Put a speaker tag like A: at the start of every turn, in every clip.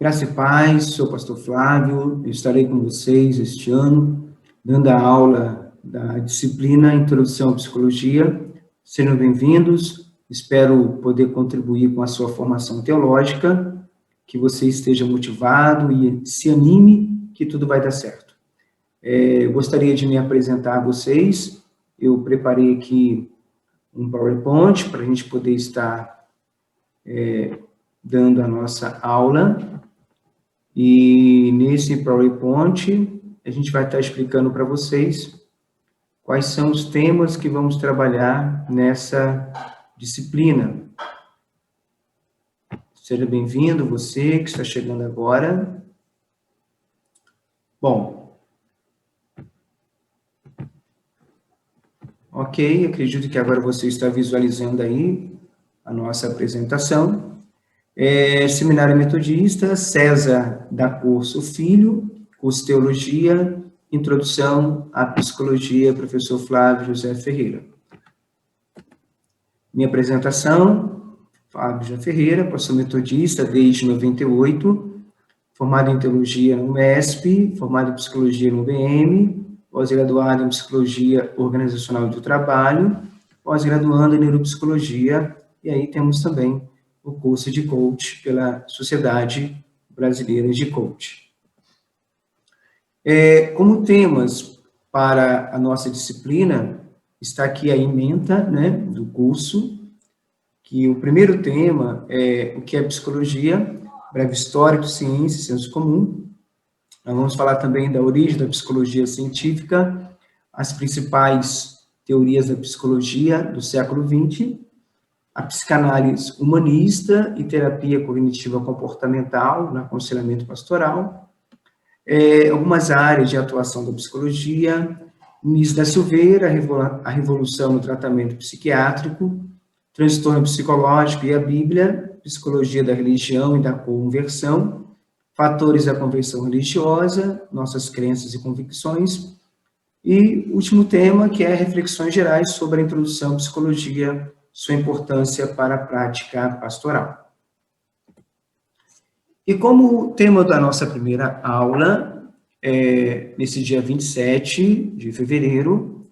A: Graça e paz, sou o pastor Flávio, eu estarei com vocês este ano, dando a aula da disciplina Introdução à Psicologia. Sejam bem-vindos, espero poder contribuir com a sua formação teológica, que você esteja motivado e se anime, que tudo vai dar certo. Eu gostaria de me apresentar a vocês, eu preparei aqui um PowerPoint para a gente poder estar dando a nossa aula. E nesse PowerPoint, a gente vai estar explicando para vocês quais são os temas que vamos trabalhar nessa disciplina. Seja bem-vindo, você que está chegando agora. Bom, ok, acredito que agora você está visualizando aí a nossa apresentação. Seminário Metodista, César da Corso Filho, curso Teologia, Introdução à Psicologia, professor Flávio José Ferreira. Minha apresentação, Flávio José Ferreira, pastor metodista desde 98, formado em Teologia no MESP, formado em Psicologia no UBM, pós-graduado em Psicologia Organizacional do Trabalho, pós-graduando em Neuropsicologia, e aí temos também o curso de coach pela Sociedade Brasileira de Coach. Como temas para a nossa disciplina, está aqui a ementa, né, do curso, que o primeiro tema é o que é psicologia, breve histórico, ciência e senso comum. Nós vamos falar também da origem da psicologia científica, as principais teorias da psicologia do século XX, a psicanálise humanista e terapia cognitiva comportamental no aconselhamento pastoral, algumas áreas de atuação da psicologia, Nis da Silveira, a revolução no tratamento psiquiátrico, transtorno psicológico e a Bíblia, psicologia da religião e da conversão, fatores da conversão religiosa, nossas crenças e convicções, e último tema, que é reflexões gerais sobre a introdução à psicologia, sua importância para a prática pastoral. E como tema da nossa primeira aula, nesse dia 27 de fevereiro,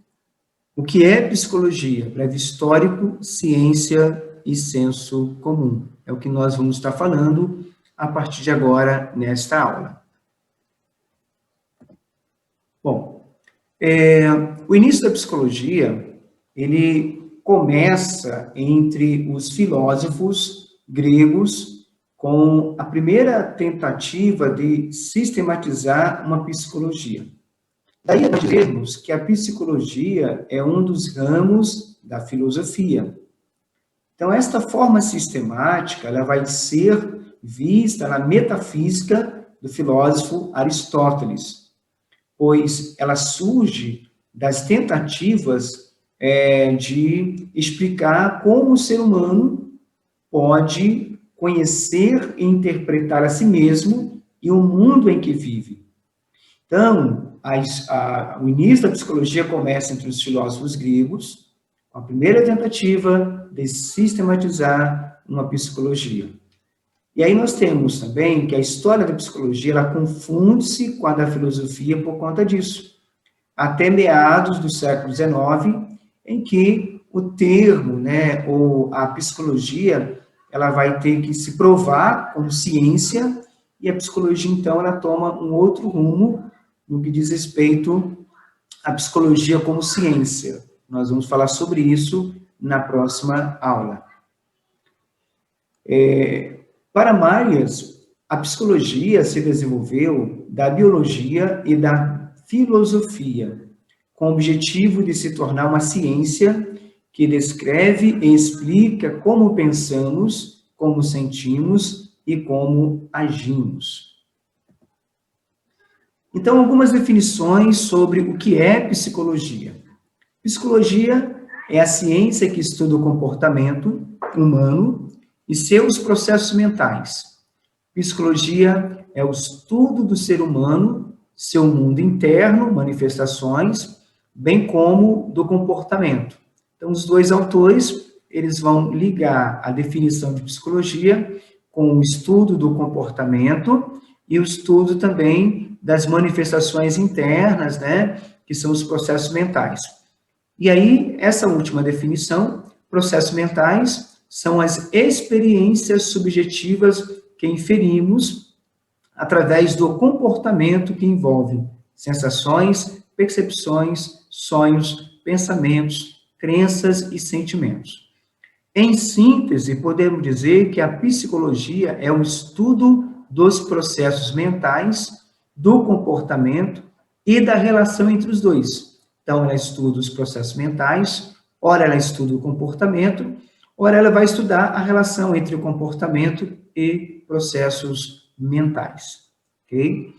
A: o que é psicologia? Breve histórico, ciência e senso comum. É o que nós vamos estar falando a partir de agora, nesta aula. Bom, o início da psicologia, ele começa entre os filósofos gregos com a primeira tentativa de sistematizar uma psicologia. Daí nós vemos que a psicologia é um dos ramos da filosofia. Então, esta forma sistemática, ela vai ser vista na metafísica do filósofo Aristóteles, pois ela surge das tentativas de explicar como o ser humano pode conhecer e interpretar a si mesmo e o mundo em que vive. Então, o início da psicologia começa entre os filósofos gregos, com a primeira tentativa de sistematizar uma psicologia. E aí nós temos também que a história da psicologia, ela confunde-se com a da filosofia por conta disso. Até meados do século XIX, em que o termo, né, ou a psicologia, ela vai ter que se provar como ciência, e a psicologia, então, ela toma um outro rumo no que diz respeito à psicologia como ciência. Nós vamos falar sobre isso na próxima aula. Para Myers, a psicologia se desenvolveu da biologia e da filosofia, com o objetivo de se tornar uma ciência que descreve e explica como pensamos, como sentimos e como agimos. Então, algumas definições sobre o que é psicologia. Psicologia é a ciência que estuda o comportamento humano e seus processos mentais. Psicologia é o estudo do ser humano, seu mundo interno, manifestações, bem como do comportamento. Então, os dois autores, eles vão ligar a definição de psicologia com o estudo do comportamento e o estudo também das manifestações internas, né, que são os processos mentais. E aí, essa última definição, processos mentais, são as experiências subjetivas que inferimos através do comportamento que envolve sensações, percepções, sonhos, pensamentos, crenças e sentimentos. Em síntese, podemos dizer que a psicologia é o estudo dos processos mentais, do comportamento e da relação entre os dois. Então, ela estuda os processos mentais, ora ela estuda o comportamento, ora ela vai estudar a relação entre o comportamento e processos mentais. Ok?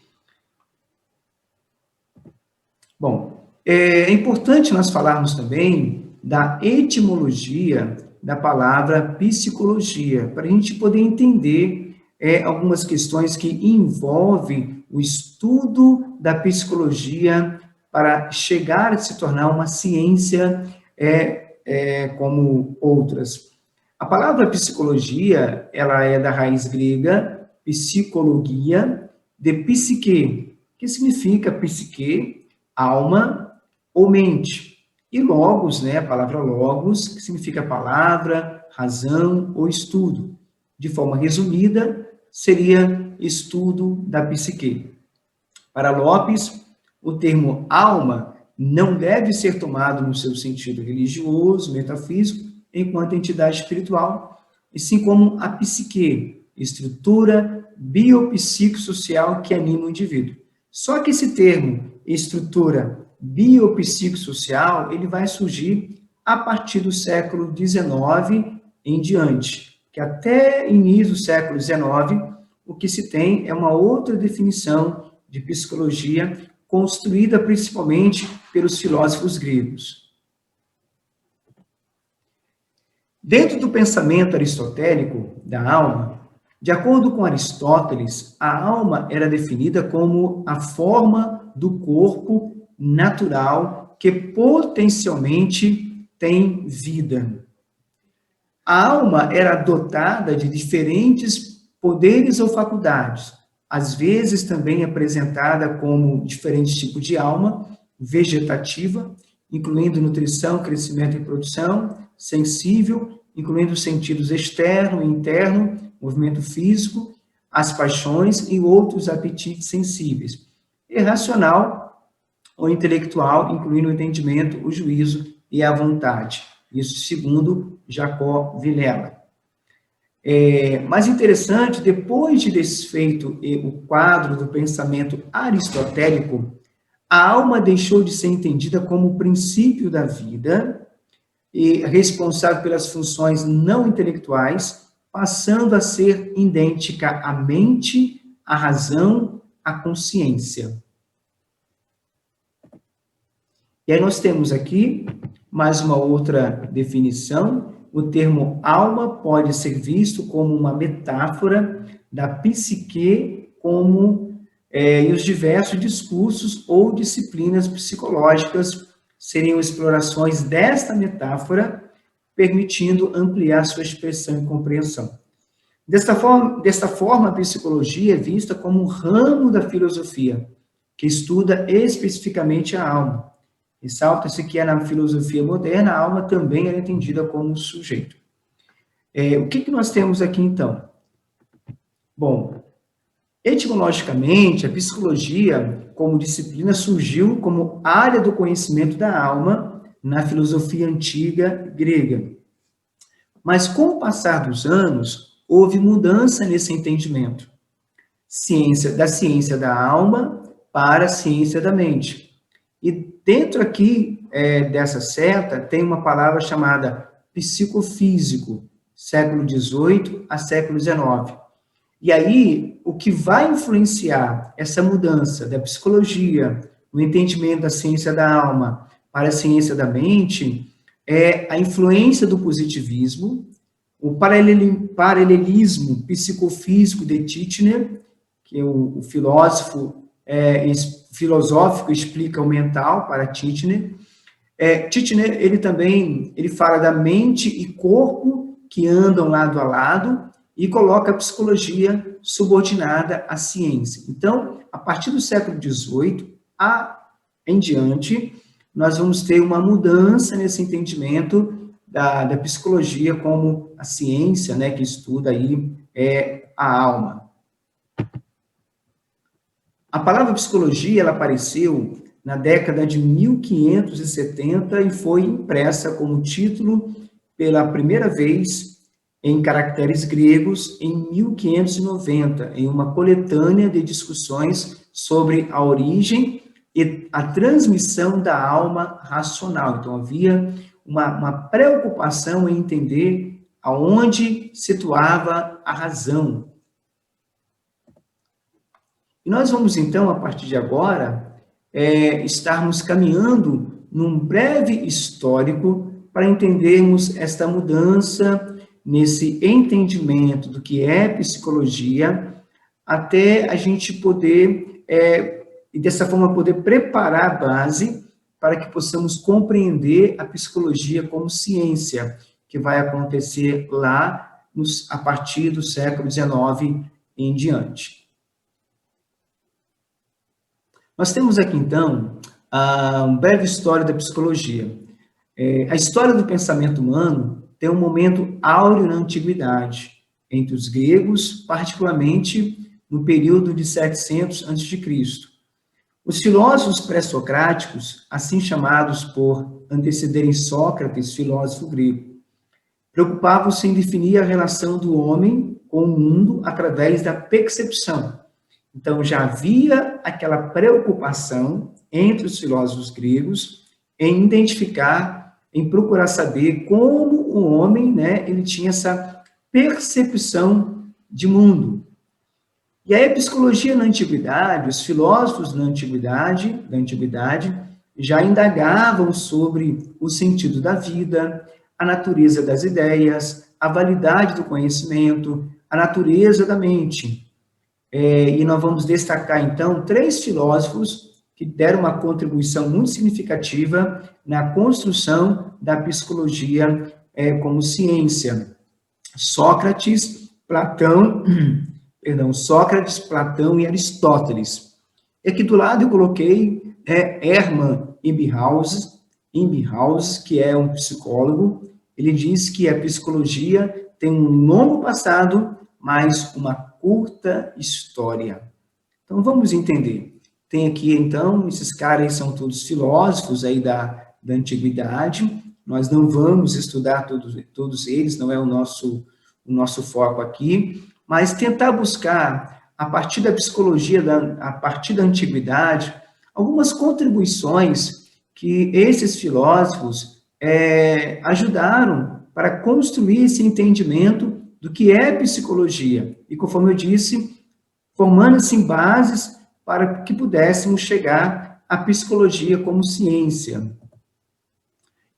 A: Bom, é importante nós falarmos também da etimologia da palavra psicologia, para a gente poder entender algumas questões que envolvem o estudo da psicologia para chegar a se tornar uma ciência como outras. A palavra psicologia, ela é da raiz grega, psicologia, de psique, que significa psique, alma ou mente. E logos, né, a palavra logos, que significa palavra, razão ou estudo. De forma resumida, seria estudo da psique. Para Lopes, o termo alma não deve ser tomado no seu sentido religioso, metafísico, enquanto entidade espiritual, e sim como a psique, estrutura biopsicossocial que anima o indivíduo. Só que esse termo, estrutura biopsicossocial, ele vai surgir a partir do século XIX em diante, que até início do século XIX, o que se tem é uma outra definição de psicologia construída principalmente pelos filósofos gregos. Dentro do pensamento aristotélico da alma, de acordo com Aristóteles, a alma era definida como a forma do corpo natural que potencialmente tem vida. A alma era dotada de diferentes poderes ou faculdades, às vezes também apresentada como diferentes tipos de alma, vegetativa, incluindo nutrição, crescimento e produção, sensível, incluindo os sentidos externo e interno, movimento físico, as paixões e outros apetites sensíveis, e racional ou intelectual, incluindo o entendimento, o juízo e a vontade. Isso segundo Jacó Villela. Mais interessante, depois de desfeito o quadro do pensamento aristotélico, a alma deixou de ser entendida como o princípio da vida e responsável pelas funções não intelectuais, passando a ser idêntica à mente, à razão, à consciência. E aí nós temos aqui mais uma outra definição. O termo alma pode ser visto como uma metáfora da psique, como e os diversos discursos ou disciplinas psicológicas seriam explorações desta metáfora, permitindo ampliar sua expressão e compreensão. Desta forma, a psicologia é vista como um ramo da filosofia, que estuda especificamente a alma. Ressalta-se que na filosofia moderna, a alma também é entendida como sujeito. O que nós temos aqui, então? Bom, etimologicamente, a psicologia, como disciplina, surgiu como área do conhecimento da alma na filosofia antiga grega. Mas, com o passar dos anos, houve mudança nesse entendimento. Da ciência da alma para a ciência da mente. E dentro aqui dessa seta tem uma palavra chamada psicofísico, século XVIII a século XIX. E aí, o que vai influenciar essa mudança da psicologia, o entendimento da ciência da alma para a ciência da mente, é a influência do positivismo, o paralelismo psicofísico de Titchener, que o filósofo filosófico explica o mental para Titchener. Titchener, ele fala da mente e corpo que andam lado a lado, e coloca a psicologia subordinada à ciência. Então, a partir do século XVIII em diante, nós vamos ter uma mudança nesse entendimento da psicologia como a ciência, né, que estuda aí a alma. A palavra psicologia, ela apareceu na década de 1570 e foi impressa como título pela primeira vez em caracteres gregos em 1590, em uma coletânea de discussões sobre a origem e a transmissão da alma racional. Então, havia uma preocupação em entender aonde situava a razão. E nós vamos, então, a partir de agora, estarmos caminhando num breve histórico para entendermos esta mudança nesse entendimento do que é psicologia, até a gente poder, e dessa forma, poder preparar a base para que possamos compreender a psicologia como ciência, que vai acontecer lá a partir do século XIX em diante. Nós temos aqui, então, uma breve história da psicologia. A história do pensamento humano tem um momento áureo na antiguidade, entre os gregos, particularmente no período de 700 a.C. Os filósofos pré-socráticos, assim chamados por antecederem Sócrates, filósofo grego, preocupavam-se em definir a relação do homem com o mundo através da percepção. Então, já havia aquela preocupação entre os filósofos gregos em identificar, em procurar saber como o homem, né, ele tinha essa percepção de mundo. E aí a psicologia na antiguidade, os filósofos da antiguidade já indagavam sobre o sentido da vida, a natureza das ideias, a validade do conhecimento, a natureza da mente. E nós vamos destacar, então, 3 filósofos que deram uma contribuição muito significativa na construção da psicologia como ciência. Sócrates, Platão e Aristóteles. E aqui do lado eu coloquei Hermann Ebbinghaus, que é um psicólogo. Ele diz que a psicologia tem um longo passado, mas uma curta história. Então, vamos entender. Tem aqui, então, esses caras são todos filósofos aí da antiguidade. Nós não vamos estudar todos eles, não é o nosso foco aqui, mas tentar buscar, a partir da psicologia, a partir da antiguidade, algumas contribuições que esses filósofos ajudaram para construir esse entendimento do que é psicologia. E, conforme eu disse, formando assim bases para que pudéssemos chegar à psicologia como ciência.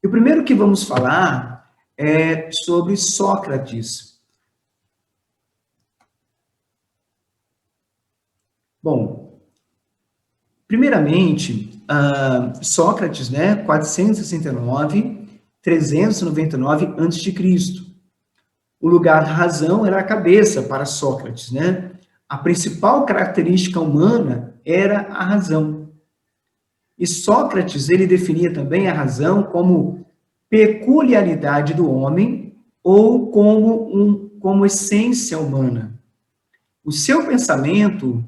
A: E o primeiro que vamos falar é sobre Sócrates. Bom, primeiramente, Sócrates, né, 469, 399 a.C. O lugar da razão era a cabeça para Sócrates, né? A principal característica humana era a razão. E Sócrates, ele definia também a razão como peculiaridade do homem ou como essência humana. O seu pensamento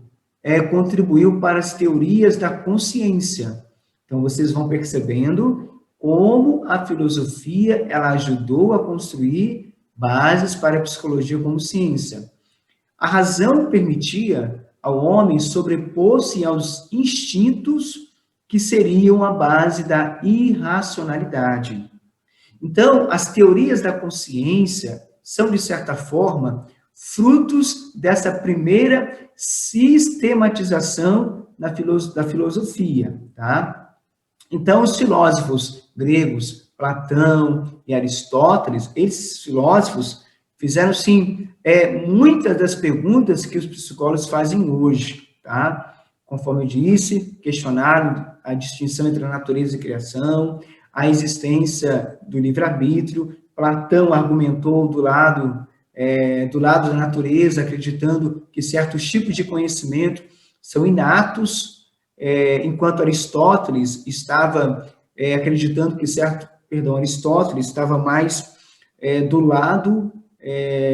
A: contribuiu para as teorias da consciência. Então, vocês vão percebendo como a filosofia ela ajudou a construir bases para a psicologia como ciência. A razão permitia ao homem sobrepor-se aos instintos que seriam a base da irracionalidade. Então, as teorias da consciência são, de certa forma, frutos dessa primeira sistematização da filosofia, tá? Então, os filósofos gregos, Platão e Aristóteles, esses filósofos fizeram, sim, muitas das perguntas que os psicólogos fazem hoje, tá? Conforme eu disse, questionaram a distinção entre a natureza e a criação, a existência do livre-arbítrio. Platão argumentou do lado do lado da natureza, acreditando que certos tipos de conhecimento são inatos, enquanto Aristóteles estava acreditando que Aristóteles estava mais do lado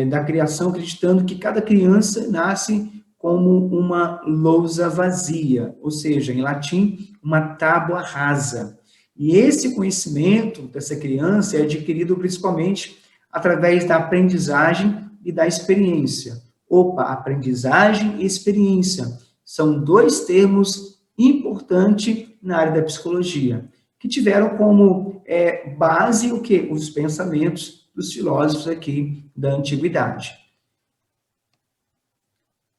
A: da criação, acreditando que cada criança nasce como uma lousa vazia, ou seja, em latim, uma tábua rasa. E esse conhecimento dessa criança é adquirido principalmente através da aprendizagem e da experiência. Aprendizagem e experiência são dois termos importantes na área da psicologia, que tiveram como base o quê? Os pensamentos dos filósofos aqui da antiguidade.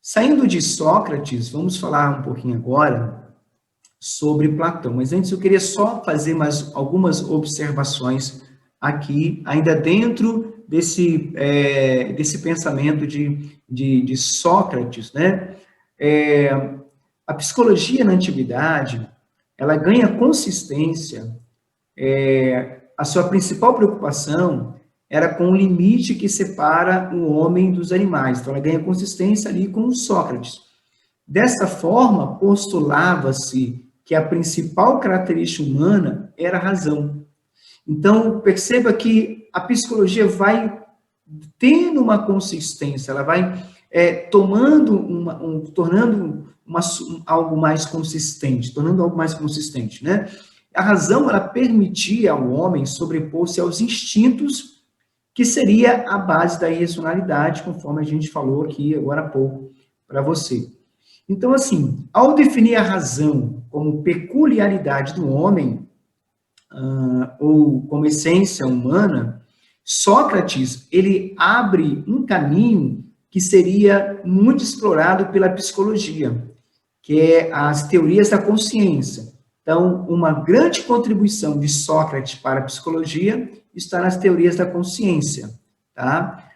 A: Saindo de Sócrates, vamos falar um pouquinho agora sobre Platão. Mas antes eu queria só fazer mais algumas observações aqui, ainda dentro desse pensamento de Sócrates, né? A psicologia na antiguidade, ela ganha consistência, a sua principal preocupação era com o limite que separa o homem dos animais. Então, ela ganha consistência ali com Sócrates. Dessa forma, postulava-se que a principal característica humana era a razão. Então, perceba que a psicologia vai tendo uma consistência, ela vai tornando algo mais consistente, né? A razão, ela permitia ao homem sobrepor-se aos instintos, que seria a base da irracionalidade, conforme a gente falou aqui agora há pouco para você. Então, assim, ao definir a razão como peculiaridade do homem, ou como essência humana, Sócrates, ele abre um caminho que seria muito explorado pela psicologia, que é as teorias da consciência. Então, uma grande contribuição de Sócrates para a psicologia está nas teorias da consciência, tá?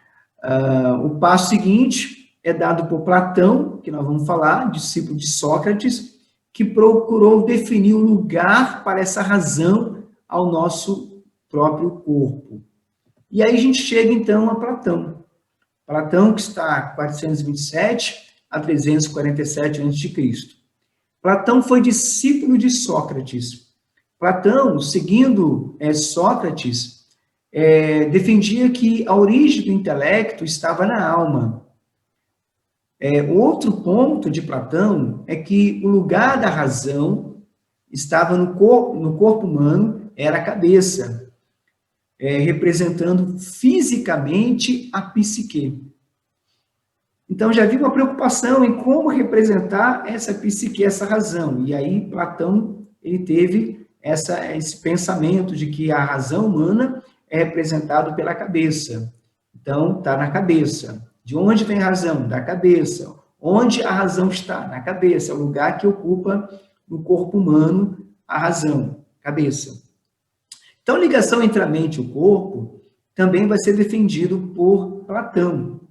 A: O passo seguinte é dado por Platão, que nós vamos falar, discípulo de Sócrates, que procurou definir um lugar para essa razão ao nosso próprio corpo. E aí a gente chega, então, a Platão. Platão, que está 427 a 347 a.C. Platão foi discípulo de Sócrates. Platão, seguindo Sócrates, defendia que a origem do intelecto estava na alma. Outro ponto de Platão é que o lugar da razão estava no corpo humano, era a cabeça, representando fisicamente a psique. Então, já havia uma preocupação em como representar essa psique, essa razão. E aí, Platão, ele teve esse pensamento de que a razão humana é representada pela cabeça. Então, está na cabeça. De onde vem a razão? Da cabeça. Onde a razão está? Na cabeça. É o lugar que ocupa no corpo humano a razão, cabeça. Então, a ligação entre a mente e o corpo também vai ser defendido por Platão.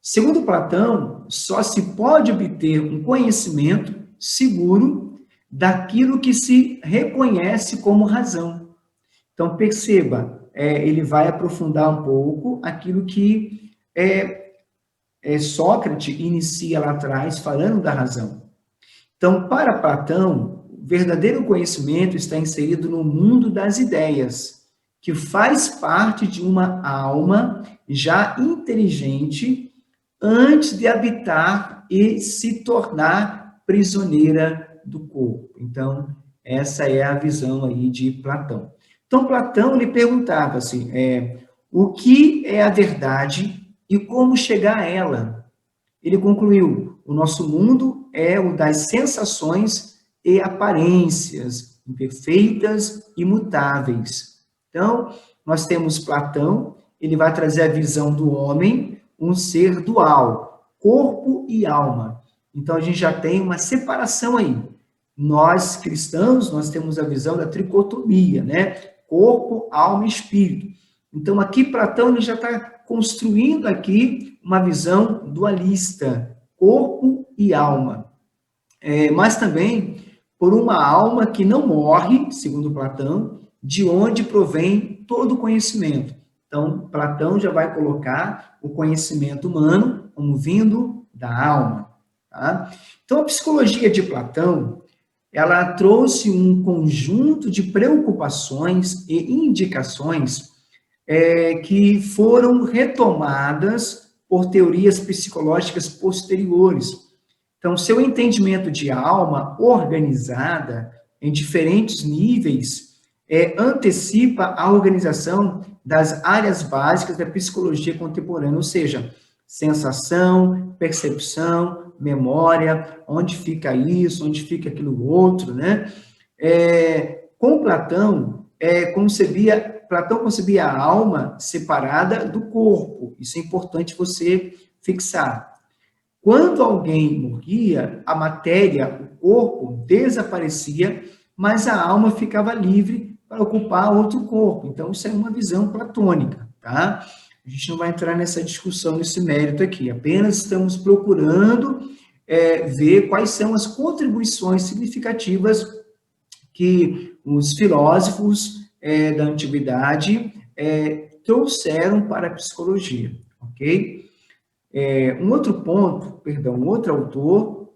A: Segundo Platão, só se pode obter um conhecimento seguro daquilo que se reconhece como razão. Então, perceba, ele vai aprofundar um pouco aquilo que Sócrates inicia lá atrás, falando da razão. Então, para Platão, o verdadeiro conhecimento está inserido no mundo das ideias, que faz parte de uma alma já inteligente antes de habitar e se tornar prisioneira do corpo. Então, essa é a visão aí de Platão. Então, Platão, ele perguntava assim, o que é a verdade e como chegar a ela? Ele concluiu, o nosso mundo é o das sensações e aparências, imperfeitas e mutáveis. Então, nós temos Platão, ele vai trazer a visão do homem, um ser dual, corpo e alma. Então, a gente já tem uma separação aí. Nós, cristãos, nós temos a visão da tricotomia, né? Corpo, alma e espírito. Então, aqui, Platão ele já está construindo aqui uma visão dualista, corpo e alma. Mas também por uma alma que não morre, segundo Platão, de onde provém todo o conhecimento. Então, Platão já vai colocar o conhecimento humano como vindo da alma. Tá? Então, a psicologia de Platão, ela trouxe um conjunto de preocupações e indicações que foram retomadas por teorias psicológicas posteriores. Então, seu entendimento de alma organizada em diferentes níveis antecipa a organização das áreas básicas da psicologia contemporânea, ou seja, sensação, percepção, memória, onde fica isso, onde fica aquilo outro, né? Com Platão, Platão concebia a alma separada do corpo, isso é importante você fixar. Quando alguém morria, a matéria, o corpo, desaparecia, mas a alma ficava livre para ocupar outro corpo. Então, isso é uma visão platônica, tá? A gente não vai entrar nessa discussão, nesse mérito aqui, apenas estamos procurando ver quais são as contribuições significativas que os filósofos da antiguidade trouxeram para a psicologia, ok? Um outro autor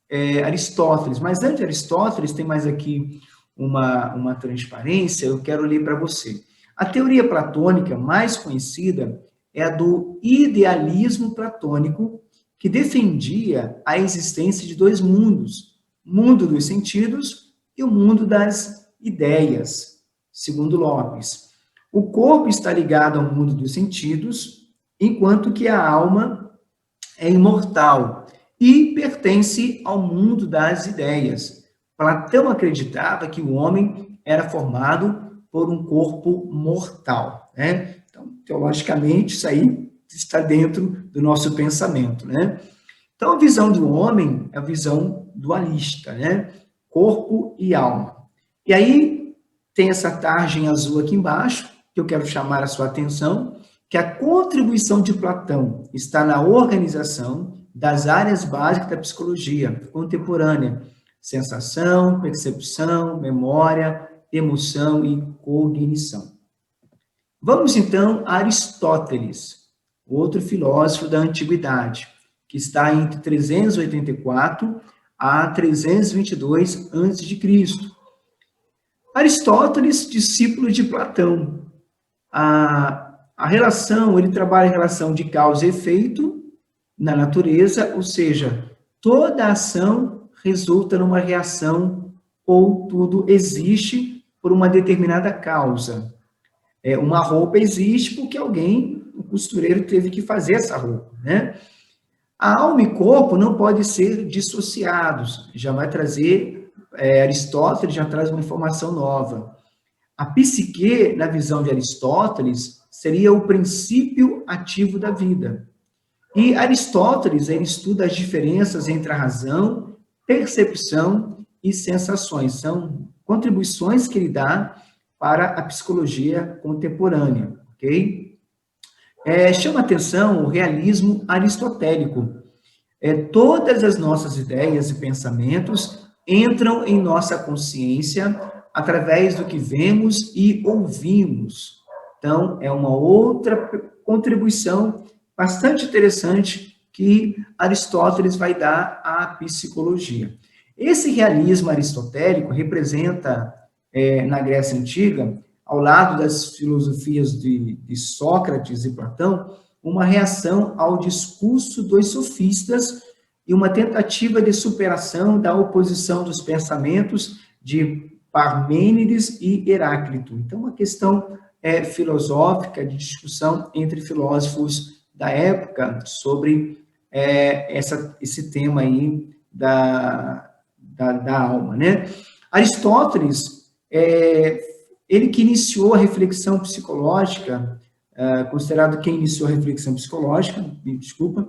A: é Aristóteles, mas antes de Aristóteles, tem mais aqui uma transparência, eu quero ler para você. A teoria platônica mais conhecida é a do idealismo platônico, que defendia a existência de dois mundos, o mundo dos sentidos e o mundo das ideias, segundo Lopes. O corpo está ligado ao mundo dos sentidos, enquanto que a alma é imortal e pertence ao mundo das ideias. Platão acreditava que o homem era formado por um corpo mortal, né? Então, teologicamente, isso aí está dentro do nosso pensamento, né? Então, a visão do homem é a visão dualista, né? Corpo e alma. E aí, tem essa tarja em azul aqui embaixo, que eu quero chamar a sua atenção, que a contribuição de Platão está na organização das áreas básicas da psicologia contemporânea: sensação, percepção, memória, emoção e cognição. Vamos, então, a Aristóteles, outro filósofo da antiguidade, que está entre 384 a 322 a.C. Aristóteles, discípulo de Platão. Ele trabalha em relação de causa e efeito na natureza, ou seja, toda ação resulta numa reação ou tudo existe por uma determinada causa. Uma roupa existe porque o costureiro teve que fazer essa roupa, né? A alma e corpo não podem ser dissociados, já vai trazer, Aristóteles já traz uma informação nova. A psique, na visão de Aristóteles, seria o princípio ativo da vida. E Aristóteles, ele estuda as diferenças entre a razão, percepção e sensações. São contribuições que ele dá para a psicologia contemporânea, ok? Chama atenção o realismo aristotélico. Todas as nossas ideias e pensamentos entram em nossa consciência através do que vemos e ouvimos. Então, é uma outra contribuição bastante interessante que Aristóteles vai dar à psicologia. Esse realismo aristotélico representa, na Grécia Antiga, ao lado das filosofias de Sócrates e Platão, uma reação ao discurso dos sofistas e uma tentativa de superação da oposição dos pensamentos de Parmênides e Heráclito. Então, uma questão filosófica, de discussão entre filósofos da época sobre esse tema aí da alma, né? Aristóteles, ele que iniciou a reflexão psicológica, considerado quem iniciou a reflexão psicológica, me desculpa,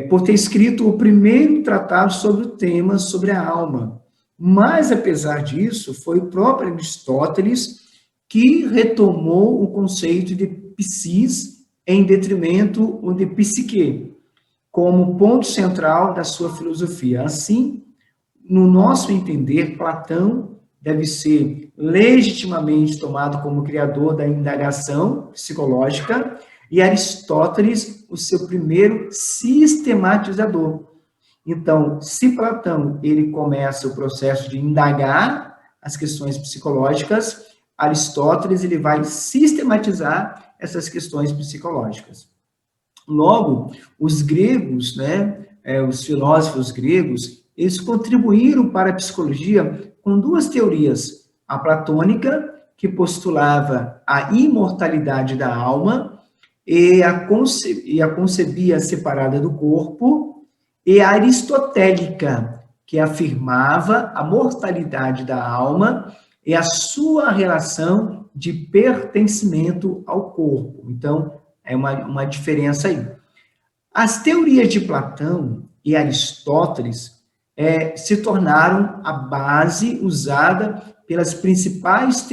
A: por ter escrito o primeiro tratado sobre o tema, sobre a alma. Mas, apesar disso, foi o próprio Aristóteles que retomou o conceito de psis em detrimento de psique, como ponto central da sua filosofia. Assim, no nosso entender, Platão deve ser legitimamente tomado como criador da indagação psicológica, e Aristóteles, o seu primeiro sistematizador. Então, se Platão ele começa o processo de indagar as questões psicológicas, Aristóteles ele vai sistematizar essas questões psicológicas. Logo, os gregos, né, os filósofos gregos, eles contribuíram para a psicologia com duas teorias. A platônica, que postulava a imortalidade da alma e a concebia separada do corpo, e a aristotélica, que afirmava a mortalidade da alma e a sua relação de pertencimento ao corpo. Então, é uma diferença aí. As teorias de Platão e Aristóteles se tornaram a base usada pelas principais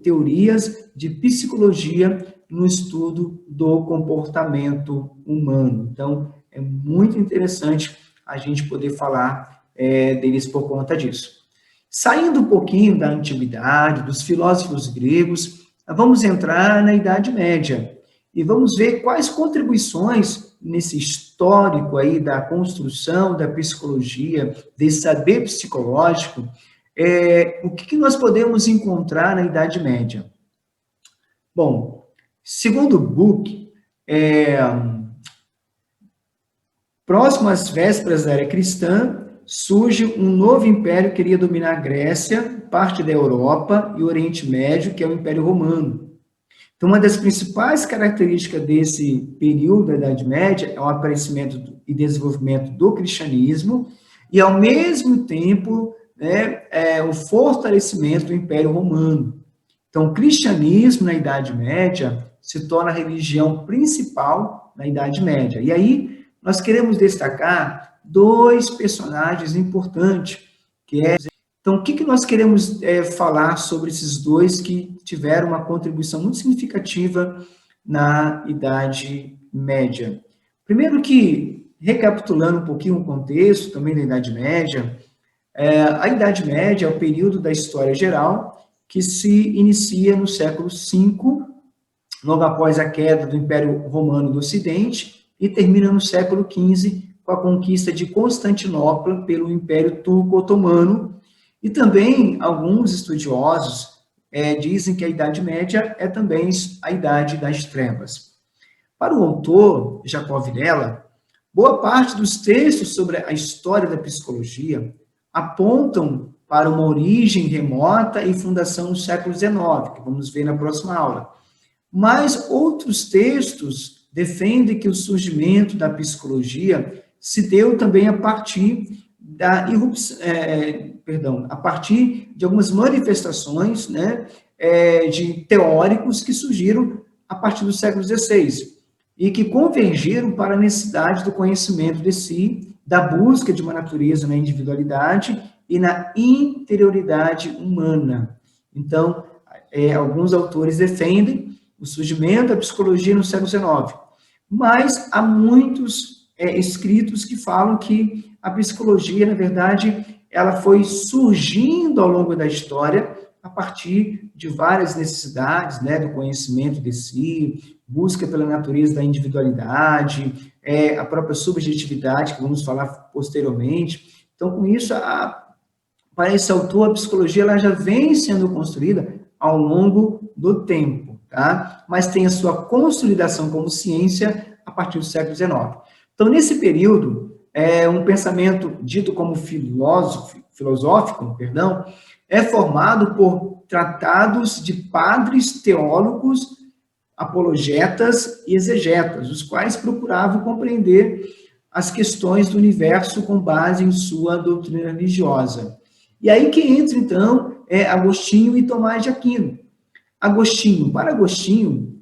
A: teorias de psicologia no estudo do comportamento humano. Então, é muito interessante a gente poder falar deles por conta disso. Saindo um pouquinho da antiguidade, dos filósofos gregos, vamos entrar na Idade Média e vamos ver quais contribuições nesse histórico aí da construção da psicologia, desse saber psicológico, o que nós podemos encontrar na Idade Média? Bom, segundo Book, próximo às vésperas da era cristã, surge um novo império que queria dominar a Grécia, parte da Europa e o Oriente Médio, que é o Império Romano. Então, uma das principais características desse período da Idade Média é o aparecimento e desenvolvimento do cristianismo e, ao mesmo tempo, o fortalecimento do Império Romano. Então, o cristianismo na Idade Média se torna a religião principal na Idade Média. E aí, nós queremos destacar dois personagens importantes, Então, o que nós queremos falar sobre esses dois que tiveram uma contribuição muito significativa na Idade Média? Primeiro que, recapitulando um pouquinho o contexto também da Idade Média, a Idade Média é o período da história geral que se inicia no século V, logo após a queda do Império Romano do Ocidente, e termina no século XV, com a conquista de Constantinopla pelo Império Turco-Otomano. E também alguns estudiosos dizem que a Idade Média é também a Idade das Trevas. Para o autor, Jacob Villela, boa parte dos textos sobre a história da psicologia apontam para uma origem remota e fundação no século XIX, que vamos ver na próxima aula. Mas outros textos defendem que o surgimento da psicologia se deu também a partir da irrupção, a partir de algumas manifestações, de teóricos que surgiram a partir do século XVI e que convergiram para a necessidade do conhecimento de si, da busca de uma natureza na individualidade e na interioridade humana. Então, alguns autores defendem o surgimento da psicologia no século XIX, mas há muitos escritos que falam que a psicologia, na verdade, ela foi surgindo ao longo da história a partir de várias necessidades, do conhecimento de si, busca pela natureza da individualidade, a própria subjetividade, que vamos falar posteriormente. Então, com isso, para esse autor, a psicologia ela já vem sendo construída ao longo do tempo, tá? Mas tem a sua consolidação como ciência a partir do século XIX. Então, nesse período, um pensamento dito como filosófico, é formado por tratados de padres teólogos, apologetas e exegetas, os quais procuravam compreender as questões do universo com base em sua doutrina religiosa. E aí que entra, então, Agostinho e Tomás de Aquino. Para Agostinho,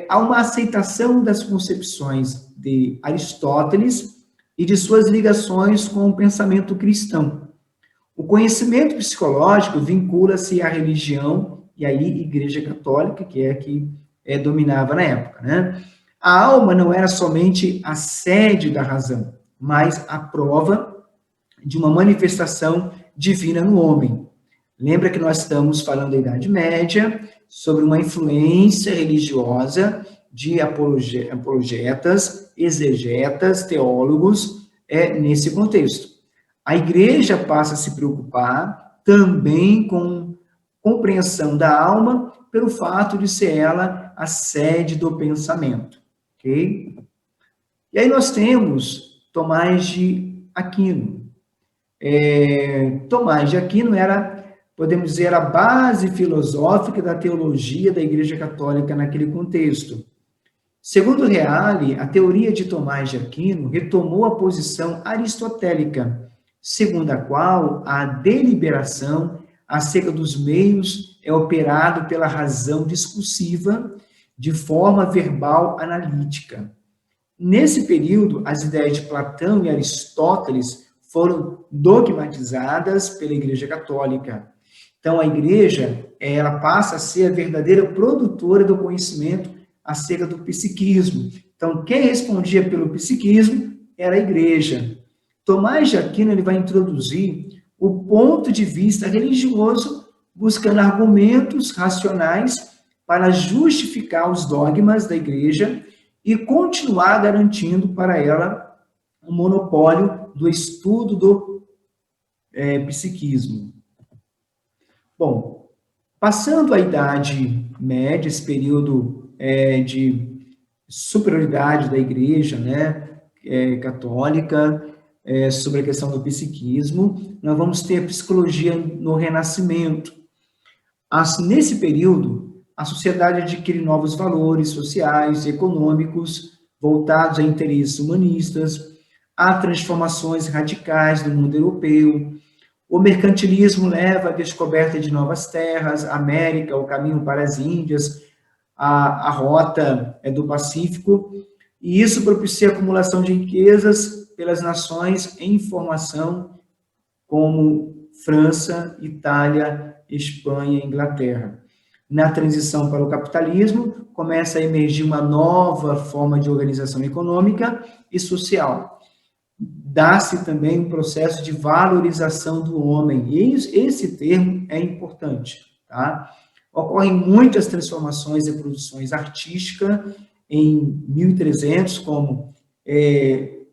A: há uma aceitação das concepções de Aristóteles e de suas ligações com o pensamento cristão. O conhecimento psicológico vincula-se à religião e aí Igreja Católica, que é a que dominava na época, A alma não era somente a sede da razão, mas a prova de uma manifestação divina no homem. Lembra que nós estamos falando da Idade Média, sobre uma influência religiosa de apologetas, exegetas, teólogos, nesse contexto. A igreja passa a se preocupar também com compreensão da alma, pelo fato de ser ela a sede do pensamento, ok? E aí nós temos Tomás de Aquino. Tomás de Aquino era, podemos dizer, a base filosófica da teologia da Igreja Católica naquele contexto. Segundo Reale, a teoria de Tomás de Aquino retomou a posição aristotélica, segundo a qual a deliberação acerca dos meios é operado pela razão discursiva de forma verbal analítica. Nesse período, as ideias de Platão e Aristóteles foram dogmatizadas pela Igreja Católica. Então, a Igreja, ela passa a ser a verdadeira produtora do conhecimento acerca do psiquismo. Então, quem respondia pelo psiquismo era a Igreja. Tomás de Aquino ele vai introduzir o ponto de vista religioso, buscando argumentos racionais para justificar os dogmas da Igreja e continuar garantindo para ela o monopólio do estudo do psiquismo. Bom, passando a Idade Média, esse período de superioridade da Igreja, né, católica, sobre a questão do psiquismo, nós vamos ter a psicologia no Renascimento. Nesse período, a sociedade adquire novos valores sociais e econômicos voltados a interesses humanistas, há transformações radicais no mundo europeu, o mercantilismo leva à descoberta de novas terras, América, o caminho para as Índias, a rota do Pacífico, e isso propicia a acumulação de riquezas pelas nações em formação, como França, Itália, Espanha e Inglaterra. Na transição para o capitalismo, começa a emergir uma nova forma de organização econômica e social. Dá-se também um processo de valorização do homem, e esse termo é importante, tá? Ocorrem muitas transformações e produções artísticas em 1300, como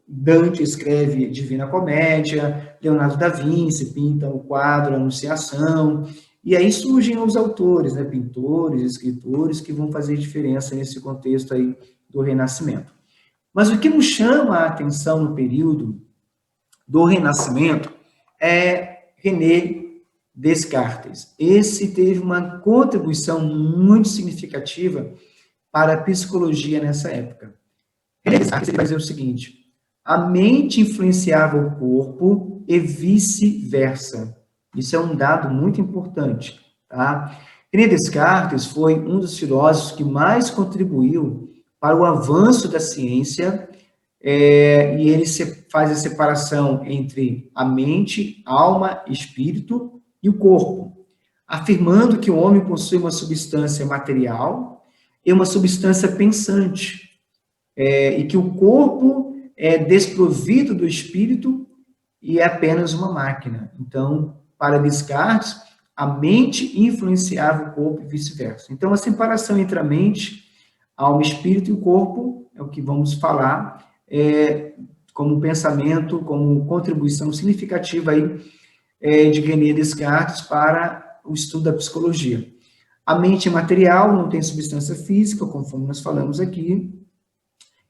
A: Dante escreve Divina Comédia, Leonardo da Vinci pinta o quadro Anunciação, e aí surgem os autores, né, pintores, escritores, que vão fazer diferença nesse contexto aí do Renascimento. Mas o que nos chama a atenção no período do Renascimento é René Descartes. Esse teve uma contribuição muito significativa para a psicologia nessa época. René Descartes vai dizer o seguinte: a mente influenciava o corpo e vice-versa. Isso é um dado muito importante, tá? René Descartes foi um dos filósofos que mais contribuiu para o avanço da ciência, e ele faz a separação entre a mente, alma, espírito e o corpo, afirmando que o homem possui uma substância material e uma substância pensante, e que o corpo é desprovido do espírito e é apenas uma máquina. Então, para Descartes, a mente influenciava o corpo e vice-versa. Então, a separação entre a mente, alma, espírito e o corpo é o que vamos falar como pensamento, como contribuição significativa aí, de René Descartes para o estudo da psicologia. A mente é material, não tem substância física, conforme nós falamos aqui,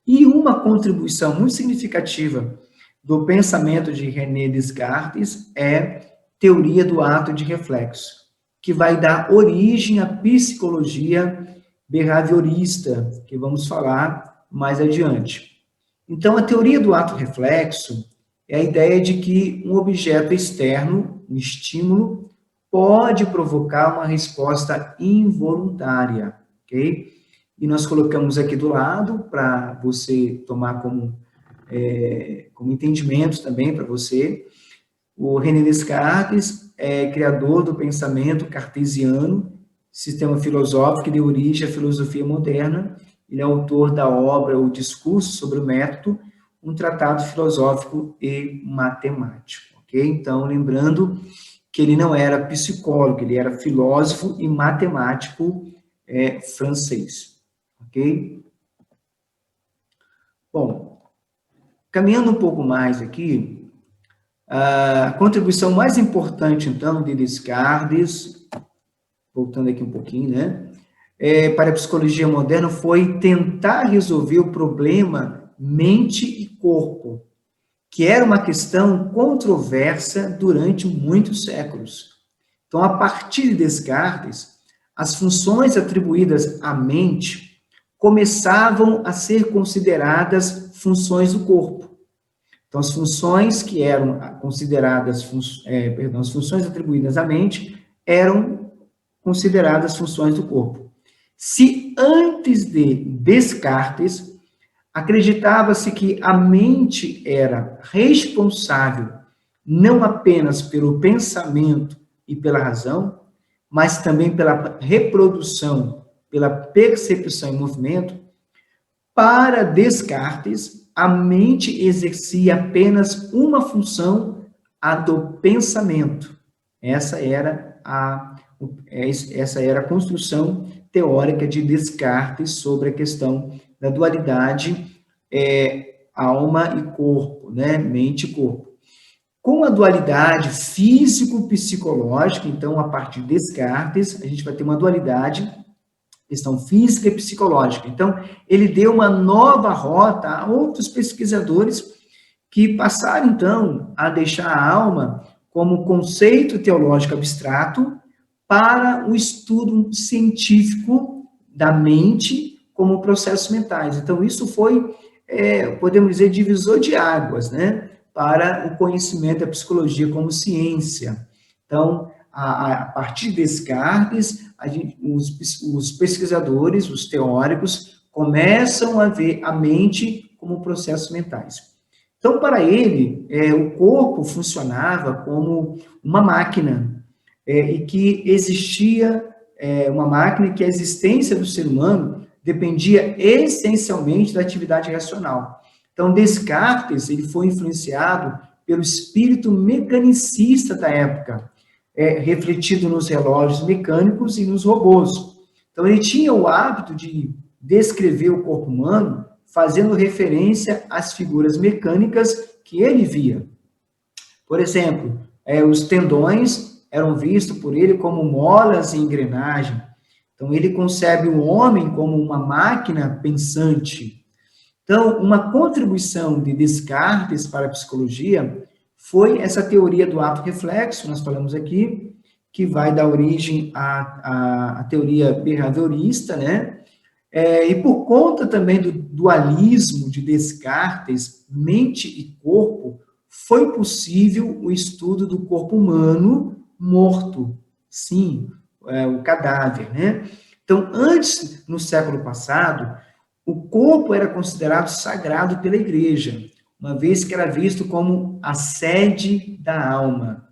A: e uma contribuição muito significativa do pensamento de René Descartes é teoria do ato de reflexo, que vai dar origem à psicologia behaviorista, que vamos falar mais adiante. Então, a teoria do ato reflexo é a ideia de que um objeto externo, um estímulo, pode provocar uma resposta involuntária, ok? E nós colocamos aqui do lado para você tomar como entendimento também para você. O René Descartes é criador do pensamento cartesiano, sistema filosófico que deu origem à filosofia moderna. Ele é autor da obra O Discurso sobre o Método, um tratado filosófico e matemático, ok? Então, lembrando que ele não era psicólogo, ele era filósofo e matemático francês, ok? Bom, caminhando um pouco mais aqui, a contribuição mais importante, então, de Descartes, voltando aqui um pouquinho, né, para a psicologia moderna foi tentar resolver o problema mente e corpo, que era uma questão controversa durante muitos séculos. Então, a partir de Descartes, as funções atribuídas à mente começavam a ser consideradas funções do corpo. Então, as funções que eram consideradas, as funções atribuídas à mente eram consideradas funções do corpo. Se antes de Descartes acreditava-se que a mente era responsável não apenas pelo pensamento e pela razão, mas também pela reprodução, pela percepção e movimento, para Descartes, a mente exercia apenas uma função, a do pensamento. Essa era a construção teórica de Descartes sobre a questão da dualidade alma e corpo, né? Mente e corpo. Com a dualidade físico-psicológica, então, a partir de Descartes, a gente vai ter uma dualidade, questão física e psicológica. Então, ele deu uma nova rota a outros pesquisadores que passaram, então, a deixar a alma como conceito teológico abstrato para o estudo científico da mente como processos mentais. Então, isso foi, podemos dizer, divisor de águas, né, para o conhecimento da psicologia como ciência. Então, a partir de Descartes, os pesquisadores, os teóricos, começam a ver a mente como processos mentais. Então, para ele, o corpo funcionava como uma máquina, e que existia uma máquina que a existência do ser humano dependia essencialmente da atividade racional. Então, Descartes, ele foi influenciado pelo espírito mecanicista da época, refletido nos relógios mecânicos e nos robôs. Então, ele tinha o hábito de descrever o corpo humano fazendo referência às figuras mecânicas que ele via. Por exemplo, os tendões eram vistos por ele como molas em engrenagem. Então, ele concebe o homem como uma máquina pensante. Então, uma contribuição de Descartes para a psicologia foi essa teoria do ato reflexo, nós falamos aqui, que vai dar origem à teoria behaviorista, né? E por conta também do dualismo de Descartes, mente e corpo, foi possível o estudo do corpo humano morto, sim, o cadáver, né? Então, antes, no século passado, o corpo era considerado sagrado pela igreja, uma vez que era visto como a sede da alma.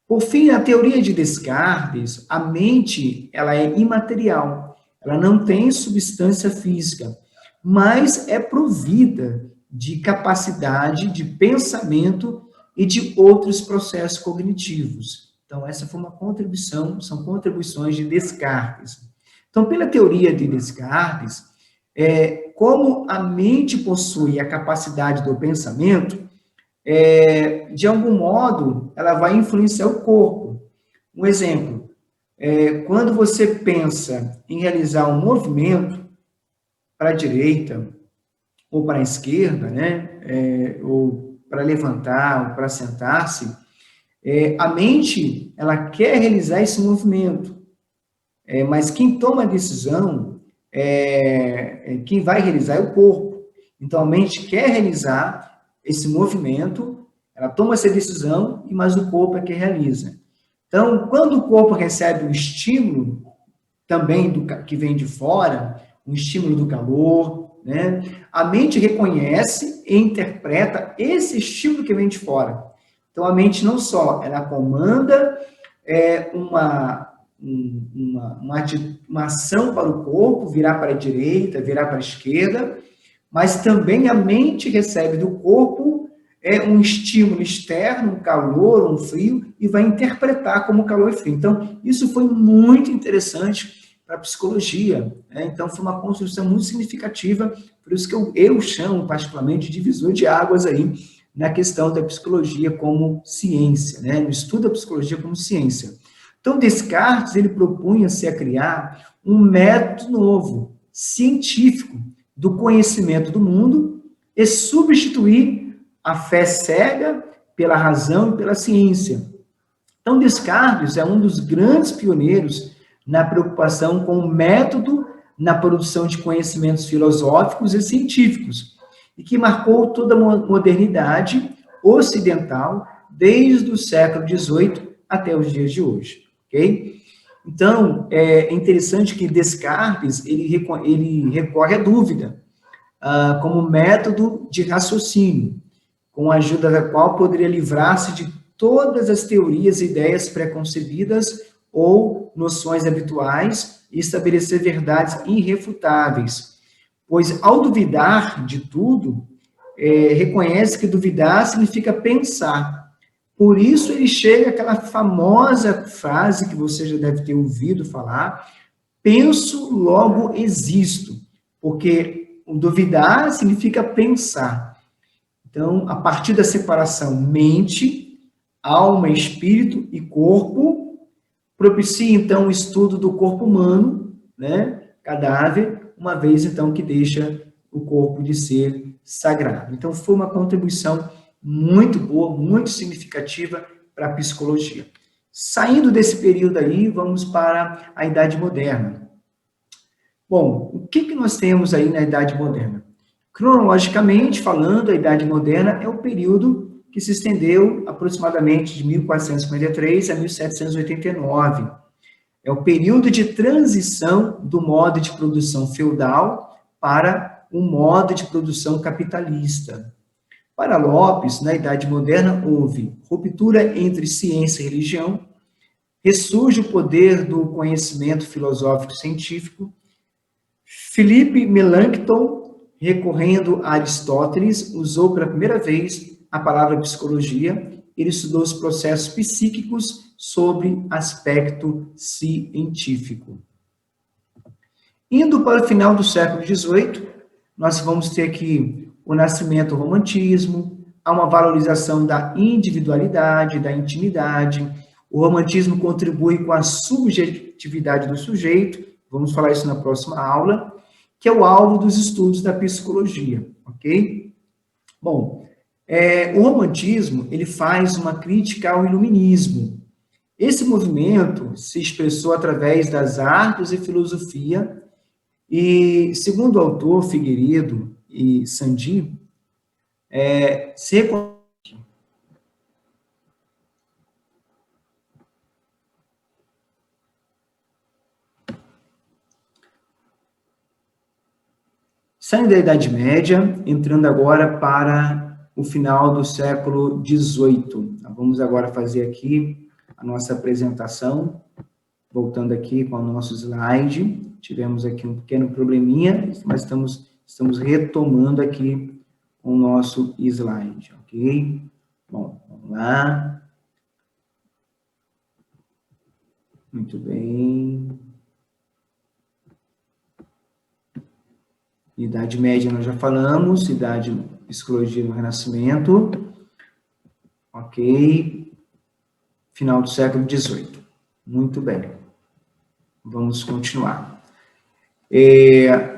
A: Por fim, a teoria de Descartes, a mente, ela é imaterial, ela não tem substância física, mas é provida de capacidade de pensamento e de outros processos cognitivos. Então, essa foi uma contribuição, são contribuições de Descartes. Então, pela teoria de Descartes, como a mente possui a capacidade do pensamento, de algum modo, ela vai influenciar o corpo. Um exemplo, quando você pensa em realizar um movimento para a direita ou para a esquerda, né, ou para levantar ou para sentar-se, a mente, ela quer realizar esse movimento, mas quem toma a decisão, quem vai realizar é o corpo. Então, a mente quer realizar esse movimento, ela toma essa decisão, mas o corpo é que realiza. Então, quando o corpo recebe um estímulo, também que vem de fora, um estímulo do calor, né, a mente reconhece e interpreta esse estímulo que vem de fora. Então, a mente não só, ela comanda uma ação para o corpo, virar para a direita, virar para a esquerda, mas também a mente recebe do corpo é um estímulo externo, um calor, um frio, e vai interpretar como calor e frio. Então, isso foi muito interessante para a psicologia, né? Então, foi uma construção muito significativa, por isso que eu chamo particularmente de divisor de águas aí, na questão da psicologia como ciência, né? No estudo da psicologia como ciência. Então, Descartes, ele propunha-se a criar um método novo, científico, do conhecimento do mundo e substituir a fé cega pela razão e pela ciência. Então, Descartes é um dos grandes pioneiros na preocupação com o método na produção de conhecimentos filosóficos e científicos, e que marcou toda a modernidade ocidental desde o século XVIII até os dias de hoje, ok? Então, é interessante que Descartes, ele recorre à dúvida, como método de raciocínio, com a ajuda da qual poderia livrar-se de todas as teorias e ideias preconcebidas ou noções habituais e estabelecer verdades irrefutáveis. Pois, ao duvidar de tudo, reconhece que duvidar significa pensar. Por isso, ele chega àquela famosa frase que você já deve ter ouvido falar: penso, logo existo. Porque o duvidar significa pensar. Então, a partir da separação mente, alma, espírito e corpo, propicia, então, o estudo do corpo humano, né, cadáver, uma vez, então, que deixa o corpo de ser sagrado. Então, foi uma contribuição muito boa, muito significativa para a psicologia. Saindo desse período aí, vamos para a Idade Moderna. Bom, o que nós temos aí na Idade Moderna? Cronologicamente falando, a Idade Moderna é o período que se estendeu aproximadamente de 1453 a 1789. É o período de transição do modo de produção feudal para o modo de produção capitalista. Para Lopes, na Idade Moderna, houve ruptura entre ciência e religião, ressurge o poder do conhecimento filosófico científico. Philippe Melanchthon, recorrendo a Aristóteles, usou pela primeira vez a palavra psicologia. Ele estudou os processos psíquicos sobre aspecto científico. Indo para o final do século XVIII, nós vamos ter aqui o nascimento do romantismo, há uma valorização da individualidade, da intimidade. O romantismo contribui com a subjetividade do sujeito, vamos falar isso na próxima aula, que é o alvo dos estudos da psicologia, ok? Bom, o romantismo, ele faz uma crítica ao iluminismo. Esse movimento se expressou através das artes e filosofia, e, segundo o autor Figueiredo e Sandi, saindo da Idade Média, entrando agora para o final do século XVIII. Vamos agora fazer aqui a nossa apresentação, voltando aqui com o nosso slide. Tivemos aqui um pequeno probleminha, mas estamos retomando aqui o nosso slide, ok? Bom, vamos lá. Muito bem. Idade Média nós já falamos, Psicologia no Renascimento, ok? Final do século XVIII. Muito bem. Vamos continuar.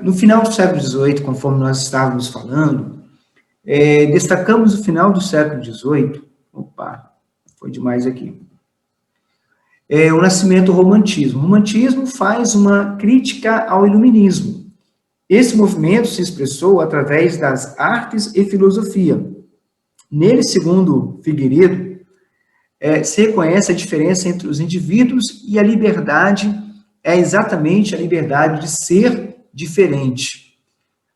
A: No final do século XVIII, conforme nós estávamos falando, destacamos o final do século XVIII. Opa, foi demais aqui. O nascimento do romantismo. O romantismo faz uma crítica ao iluminismo. Esse movimento se expressou através das artes e filosofia. Nele, segundo Figueiredo, se reconhece a diferença entre os indivíduos e a liberdade é exatamente a liberdade de ser diferente.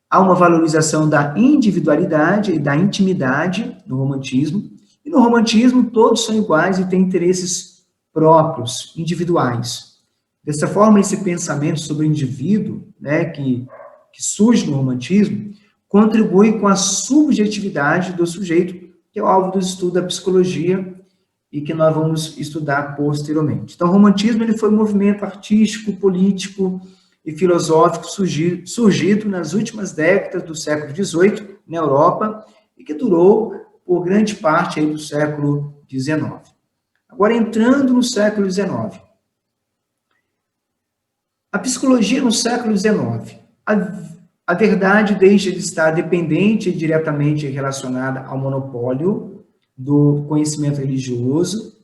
A: Há uma valorização da individualidade e da intimidade no romantismo, e no romantismo todos são iguais e têm interesses próprios, individuais. Dessa forma, esse pensamento sobre o indivíduo, né, que surge no romantismo, contribui com a subjetividade do sujeito, que é o alvo do estudo da psicologia e que nós vamos estudar posteriormente. Então, o romantismo ele foi um movimento artístico, político e filosófico surgido nas últimas décadas do século XVIII na Europa e que durou por grande parte aí do século XIX. Agora, entrando no século XIX. A psicologia no século XIX. A verdade deixa de estar dependente e diretamente relacionada ao monopólio do conhecimento religioso,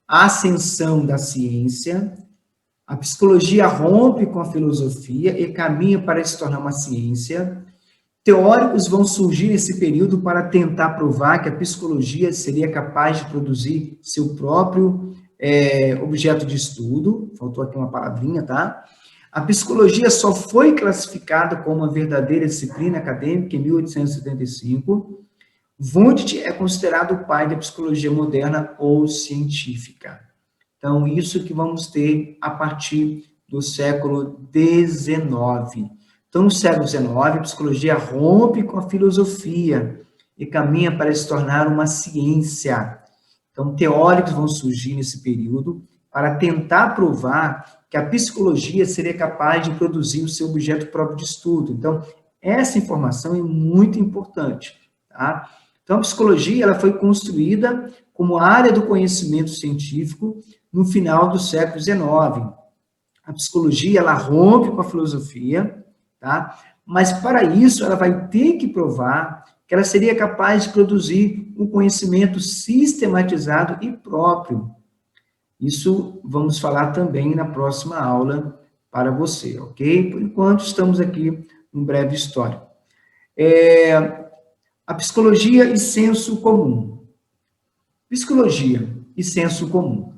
A: a ascensão da ciência. A psicologia rompe com a filosofia e caminha para se tornar uma ciência. Teóricos vão surgir nesse período para tentar provar que a psicologia seria capaz de produzir seu próprio objeto de estudo. Faltou aqui uma palavrinha, tá? A psicologia só foi classificada como uma verdadeira disciplina acadêmica em 1875. Wundt é considerado o pai da psicologia moderna ou científica. Então, isso que vamos ter a partir do século XIX. Então, no século XIX, a psicologia rompe com a filosofia e caminha para se tornar uma ciência. Então, teóricos vão surgir nesse período para tentar provar que a psicologia seria capaz de produzir o seu objeto próprio de estudo. Então, essa informação é muito importante, tá? Então, a psicologia ela foi construída como área do conhecimento científico no final do século XIX. A psicologia ela rompe com a filosofia, tá? Mas para isso ela vai ter que provar que ela seria capaz de produzir um conhecimento sistematizado e próprio. Isso vamos falar também na próxima aula para você, ok? Por enquanto, estamos aqui num breve histórico. A psicologia e senso comum. Psicologia e senso comum.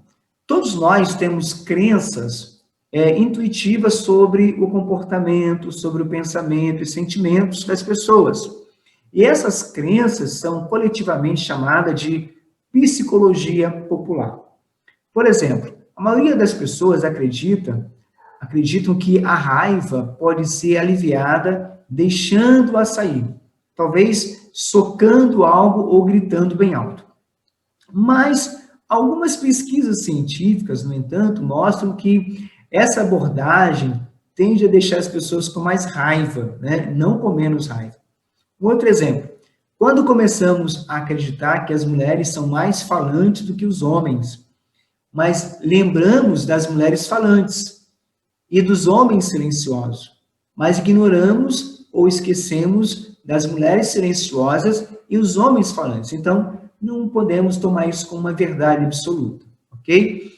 A: Todos nós temos crenças intuitivas sobre o comportamento, sobre o pensamento e sentimentos das pessoas. E essas crenças são coletivamente chamadas de psicologia popular. Por exemplo, a maioria das pessoas acreditam que a raiva pode ser aliviada deixando-a sair, talvez socando algo ou gritando bem alto. Mas algumas pesquisas científicas, no entanto, mostram que essa abordagem tende a deixar as pessoas com mais raiva, né? Não com menos raiva. Um outro exemplo, quando começamos a acreditar que as mulheres são mais falantes do que os homens, mas lembramos das mulheres falantes e dos homens silenciosos, mas ignoramos ou esquecemos das mulheres silenciosas e os homens falantes. Então, não podemos tomar isso como uma verdade absoluta, ok?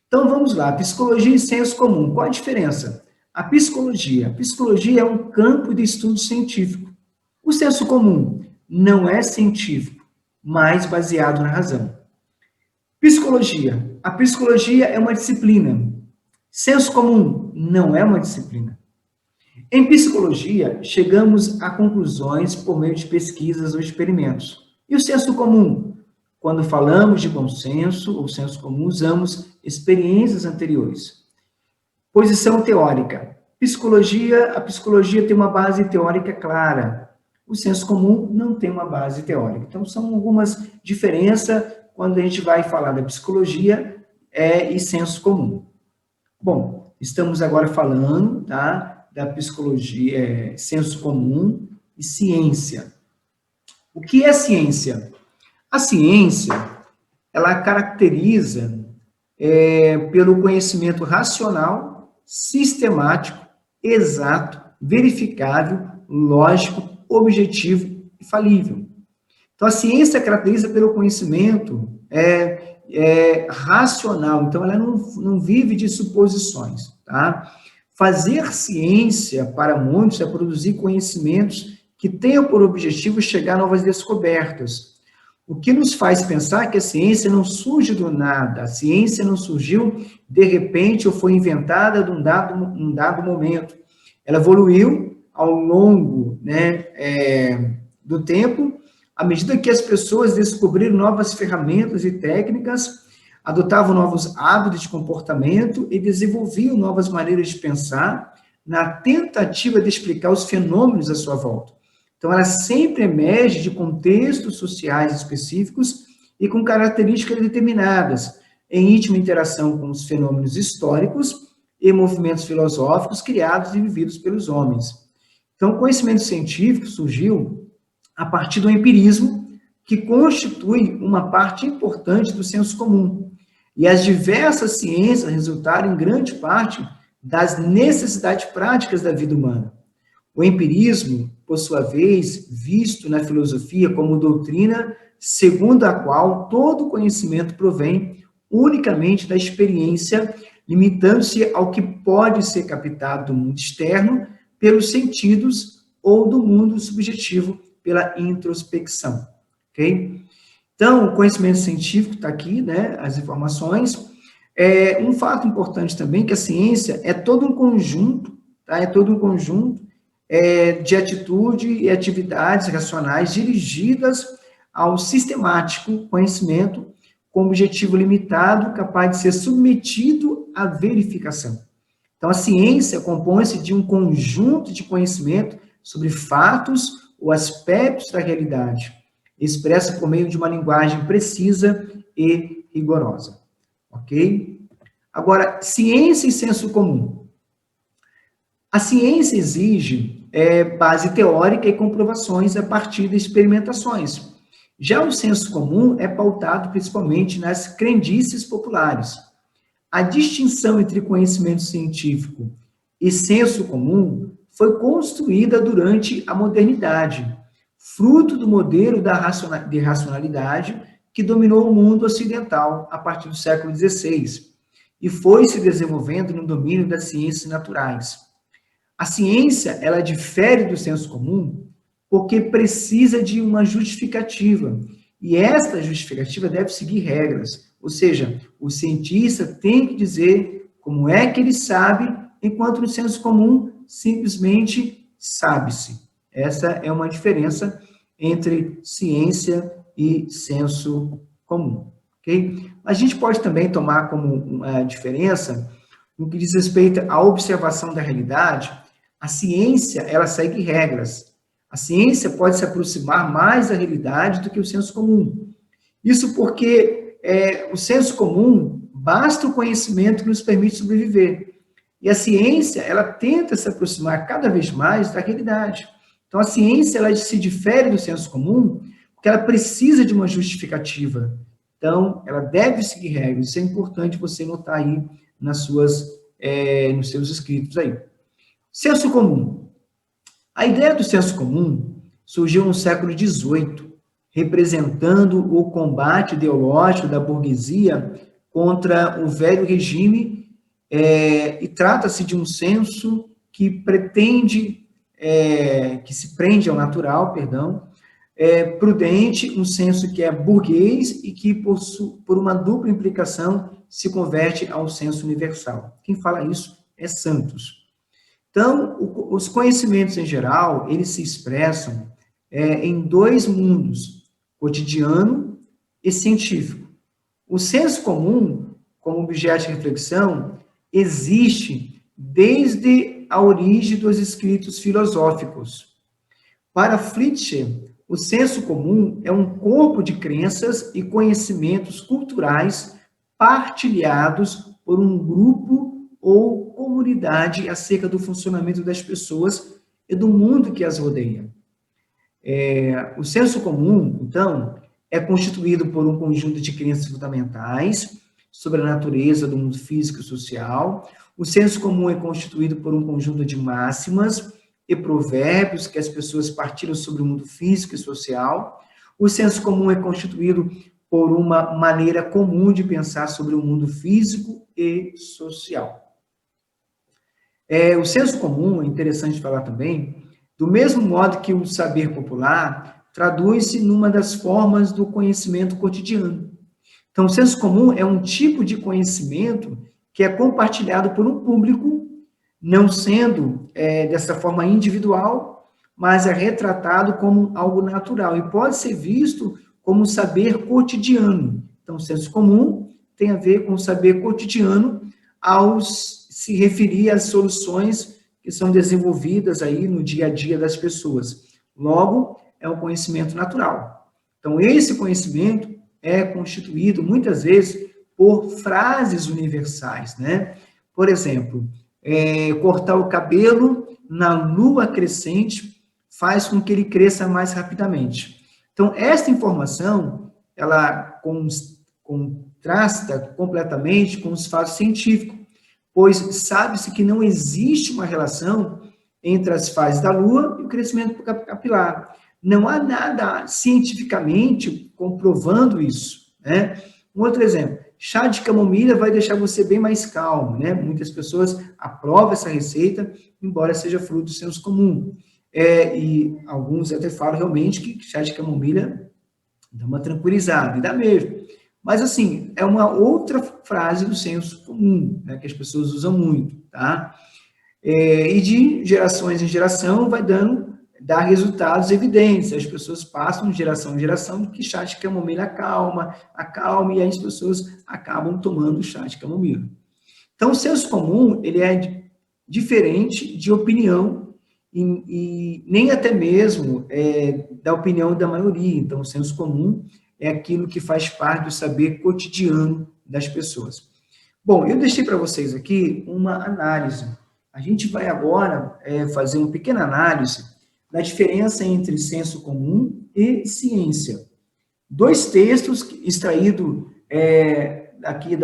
A: Então, vamos lá. Psicologia e senso comum. Qual a diferença? A psicologia é um campo de estudo científico. O senso comum não é científico, mas baseado na razão. Psicologia. A psicologia é uma disciplina. Senso comum não é uma disciplina. Em psicologia, chegamos a conclusões por meio de pesquisas ou experimentos. E o senso comum? Quando falamos de bom senso ou senso comum, usamos experiências anteriores. Posição teórica. A psicologia tem uma base teórica clara. O senso comum não tem uma base teórica. Então, são algumas diferenças quando a gente vai falar da psicologia e senso comum. Bom, estamos agora falando, tá, da psicologia, senso comum e ciência. O que é ciência? A ciência, ela caracteriza pelo conhecimento racional, sistemático, exato, verificável, lógico, objetivo e falível. Então, a ciência caracteriza pelo conhecimento racional, então ela não vive de suposições, tá? Fazer ciência, para muitos, é produzir conhecimentos que tenham por objetivo chegar a novas descobertas. O que nos faz pensar que a ciência não surge do nada, a ciência não surgiu de repente ou foi inventada num dado momento. Ela evoluiu ao longo, do tempo, à medida que as pessoas descobriram novas ferramentas e técnicas, adotavam novos hábitos de comportamento e desenvolviam novas maneiras de pensar na tentativa de explicar os fenômenos à sua volta. Então, ela sempre emerge de contextos sociais específicos e com características determinadas, em íntima interação com os fenômenos históricos e movimentos filosóficos criados e vividos pelos homens. Então, o conhecimento científico surgiu a partir do empirismo, que constitui uma parte importante do senso comum. E as diversas ciências resultaram, em grande parte, das necessidades práticas da vida humana. O empirismo, por sua vez, visto na filosofia como doutrina segundo a qual todo conhecimento provém unicamente da experiência, limitando-se ao que pode ser captado do mundo externo pelos sentidos ou do mundo subjetivo pela introspecção, ok? Então, o conhecimento científico está aqui, né, as informações. Um fato importante também, que a ciência é todo um conjunto, tá? É todo um conjunto de atitude e atividades racionais dirigidas ao sistemático conhecimento com objetivo limitado, capaz de ser submetido à verificação. Então, a ciência compõe-se de um conjunto de conhecimento sobre fatos ou aspectos da realidade, expressa por meio de uma linguagem precisa e rigorosa. Ok? Agora, ciência e senso comum. A ciência exige base teórica e comprovações a partir de experimentações. Já o senso comum é pautado principalmente nas crendices populares. A distinção entre conhecimento científico e senso comum foi construída durante a modernidade, fruto do modelo de racionalidade que dominou o mundo ocidental a partir do século XVI e foi se desenvolvendo no domínio das ciências naturais. A ciência, ela difere do senso comum porque precisa de uma justificativa, e esta justificativa deve seguir regras, ou seja, o cientista tem que dizer como é que ele sabe, enquanto no senso comum simplesmente sabe-se. Essa é uma diferença entre ciência e senso comum, ok? A gente pode também tomar como uma diferença no que diz respeito à observação da realidade. A ciência, ela segue regras. A ciência pode se aproximar mais da realidade do que o senso comum. Isso porque o senso comum basta o conhecimento que nos permite sobreviver. E a ciência, ela tenta se aproximar cada vez mais da realidade. Então, a ciência, ela se difere do senso comum porque ela precisa de uma justificativa. Então, ela deve seguir regras. Isso é importante você notar aí nos seus escritos aí. Senso comum. A ideia do senso comum surgiu no século XVIII, representando o combate ideológico da burguesia contra o velho regime, e trata-se de um senso que que se prende ao natural, prudente, um senso que é burguês e que, por uma dupla implicação, se converte ao senso universal. Quem fala isso é Santos. Então, os conhecimentos em geral, eles se expressam em dois mundos, cotidiano e científico. O senso comum, como objeto de reflexão, existe desde a origem dos escritos filosóficos. Para Fichte, o senso comum é um corpo de crenças e conhecimentos culturais partilhados por um grupo ou comunidade acerca do funcionamento das pessoas e do mundo que as rodeia. O senso comum, então, é constituído por um conjunto de crenças fundamentais sobre a natureza do mundo físico e social. O senso comum é constituído por um conjunto de máximas e provérbios que as pessoas partilham sobre o mundo físico e social. O senso comum é constituído por uma maneira comum de pensar sobre o mundo físico e social. O senso comum, é interessante falar também, do mesmo modo que o saber popular, traduz-se numa das formas do conhecimento cotidiano. Então, o senso comum é um tipo de conhecimento que é compartilhado por um público, não sendo dessa forma individual, mas é retratado como algo natural e pode ser visto como um saber cotidiano. Então, o senso comum tem a ver com o saber cotidiano ao se referir às soluções que são desenvolvidas aí no dia a dia das pessoas. Logo, é um conhecimento natural. Então, esse conhecimento é constituído, muitas vezes, por frases universais, né? Por exemplo, cortar o cabelo na lua crescente faz com que ele cresça mais rapidamente. Então, esta informação, ela contrasta completamente com os fatos científicos, pois sabe-se que não existe uma relação entre as fases da lua e o crescimento capilar. Não há nada cientificamente comprovando isso, né? Um outro exemplo, chá de camomila vai deixar você bem mais calmo, né? Muitas pessoas aprovam essa receita, embora seja fruto do senso comum. E alguns até falam realmente que chá de camomila dá uma tranquilizada, e dá mesmo. Mas, assim, é uma outra frase do senso comum, né, que as pessoas usam muito, tá? E de gerações em geração vai dar resultados evidentes. As pessoas passam de geração em geração que chá de camomila acalma, e aí as pessoas acabam tomando chá de camomila. Então, o senso comum, ele é diferente de opinião e nem até mesmo da opinião da maioria. Então, o senso comum é aquilo que faz parte do saber cotidiano das pessoas. Bom, eu deixei para vocês aqui uma análise. A gente vai agora fazer uma pequena análise da diferença entre senso comum e ciência. Dois textos extraídos aqui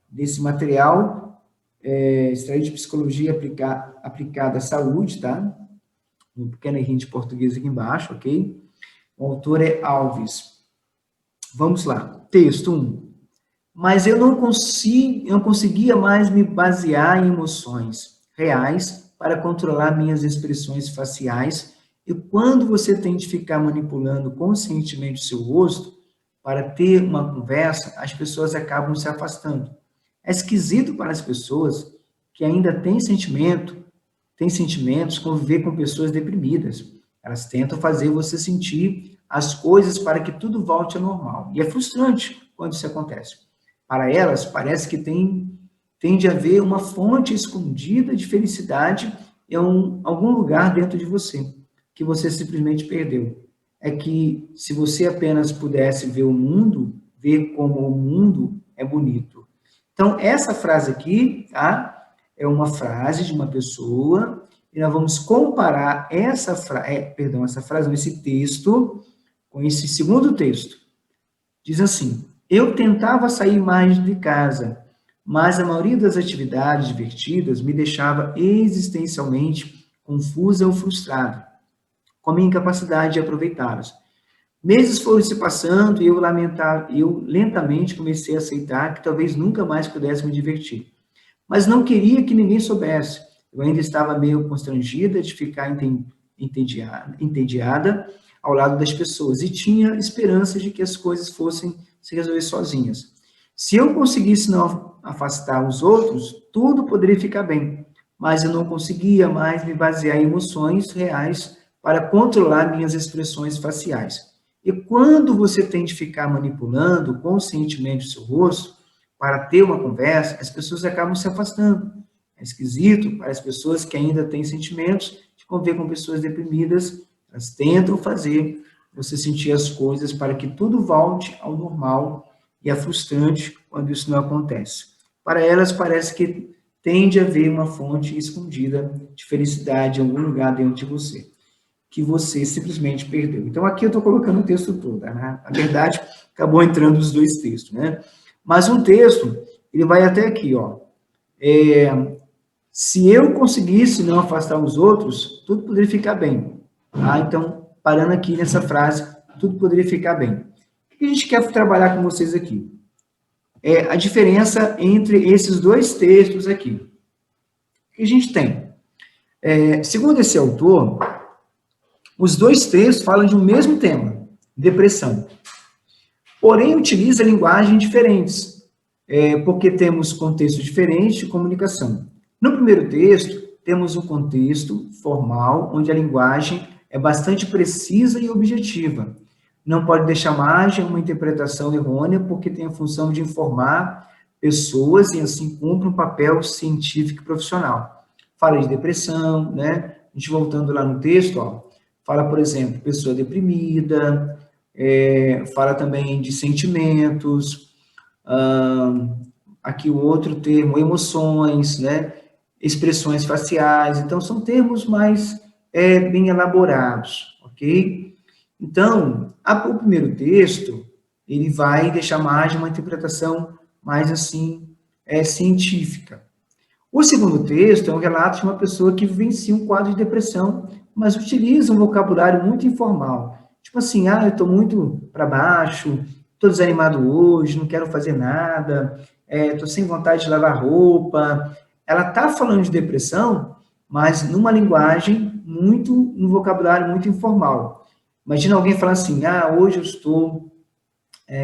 A: desse material, extraído de Psicologia aplicada à Saúde, tá? Um pequeno errinho de português aqui embaixo, ok? O autor é Alves. Vamos lá. Texto 1. Mas eu não conseguia mais me basear em emoções reais para controlar minhas expressões faciais. E quando você tem de ficar manipulando conscientemente o seu rosto para ter uma conversa, as pessoas acabam se afastando. É esquisito para as pessoas que ainda têm sentimentos, conviver com pessoas deprimidas. Elas tentam fazer você sentir as coisas para que tudo volte ao normal. E é frustrante quando isso acontece. Para elas, parece que tem de haver uma fonte escondida de felicidade em algum lugar dentro de você, que você simplesmente perdeu. É que se você apenas pudesse ver o mundo, ver como o mundo é bonito. Então, essa frase aqui, tá? É uma frase de uma pessoa, e nós vamos comparar esse texto com esse segundo texto. Diz assim: eu tentava sair mais de casa, mas a maioria das atividades divertidas me deixava existencialmente confusa ou frustrada, com a minha incapacidade de aproveitá-las. Meses foram se passando e eu lentamente comecei a aceitar que talvez nunca mais pudesse me divertir. Mas não queria que ninguém soubesse. Eu ainda estava meio constrangida de ficar entediada ao lado das pessoas e tinha esperança de que as coisas fossem se resolver sozinhas. Se eu conseguisse não afastar os outros, tudo poderia ficar bem, mas eu não conseguia mais me basear em emoções reais para controlar minhas expressões faciais. E quando você tem de ficar manipulando conscientemente o seu rosto para ter uma conversa, as pessoas acabam se afastando. É esquisito para as pessoas que ainda têm sentimentos de conviver com pessoas deprimidas. Elas tentam fazer você sentir as coisas para que tudo volte ao normal, e é frustrante quando isso não acontece. Para elas, parece que tende a haver uma fonte escondida de felicidade em algum lugar dentro de você, que você simplesmente perdeu. Então, aqui eu estou colocando o texto todo, né? Na verdade, acabou entrando os dois textos, né? Mas um texto, ele vai até aqui, ó. Se eu conseguisse não afastar os outros, tudo poderia ficar bem. Tá? Então, parando aqui nessa frase, tudo poderia ficar bem. O que a gente quer trabalhar com vocês aqui? É a diferença entre esses dois textos aqui. O que a gente tem? Segundo esse autor, os dois textos falam de um mesmo tema, depressão. Porém, utiliza linguagens diferentes, porque temos contextos diferentes de comunicação. No primeiro texto, temos um contexto formal, onde a linguagem é bastante precisa e objetiva. Não pode deixar margem a uma interpretação errônea, porque tem a função de informar pessoas e, assim, cumpre um papel científico e profissional. Fala de depressão, né? A gente voltando lá no texto, ó. fala, por exemplo, pessoa deprimida, fala também de sentimentos, aqui o outro termo, emoções, né? Expressões faciais. Então, são termos mais bem elaborados, ok? Então, o primeiro texto, ele vai deixar mais de uma interpretação mais, assim, científica. O segundo texto é um relato de uma pessoa que vivencia um quadro de depressão, mas utiliza um vocabulário muito informal. Tipo assim, eu estou muito para baixo, estou desanimado hoje, não quero fazer nada, estou sem vontade de lavar roupa. Ela está falando de depressão, mas numa linguagem num vocabulário muito informal. Imagina alguém falar assim, hoje eu estou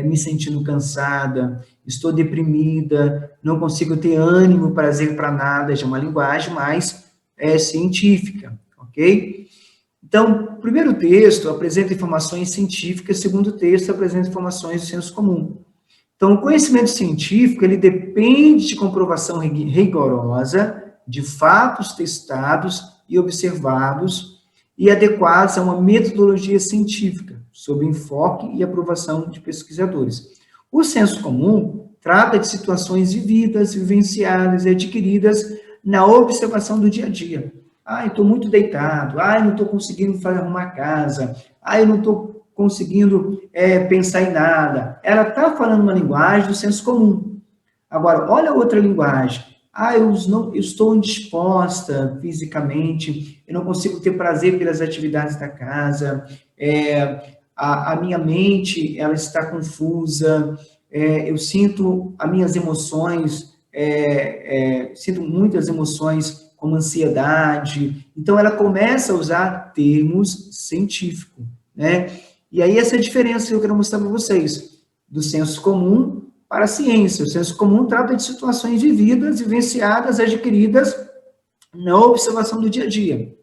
A: me sentindo cansada, estou deprimida, não consigo ter ânimo, prazer para nada, já é uma linguagem mais científica, ok? Então, o primeiro texto apresenta informações científicas, o segundo texto apresenta informações do senso comum. Então, o conhecimento científico, ele depende de comprovação rigorosa de fatos testados e observados e adequados a uma metodologia científica, sob enfoque e aprovação de pesquisadores. O senso comum trata de situações vividas, vivenciadas e adquiridas na observação do dia a dia. Estou muito deitado, não estou conseguindo arrumar casa, eu não estou conseguindo pensar em nada. Ela está falando uma linguagem do senso comum. Agora, olha outra linguagem. Eu estou indisposta fisicamente, eu não consigo ter prazer pelas atividades da casa, a minha mente ela está confusa, eu sinto as minhas emoções, sinto muitas emoções como ansiedade. Então, ela começa a usar termos científicos, né? E aí, essa é a diferença que eu quero mostrar para vocês, do senso comum para a ciência. O senso comum trata de situações vividas, vivenciadas, adquiridas na observação do dia a dia.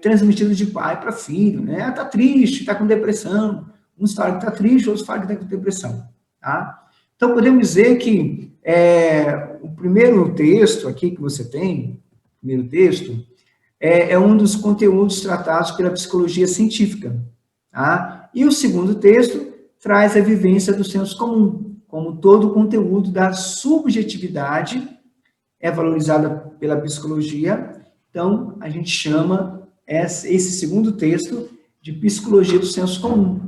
A: Transmitido de pai para filho, né? Está triste, está com depressão. Uns falam que está triste, outros falam que está com depressão, tá? Então, podemos dizer que o primeiro texto aqui que você tem, o primeiro texto, é um dos conteúdos tratados pela psicologia científica, tá? E o segundo texto traz a vivência do senso comum, como todo o conteúdo da subjetividade é valorizada pela psicologia. Então, a gente chama esse segundo texto de psicologia do senso comum.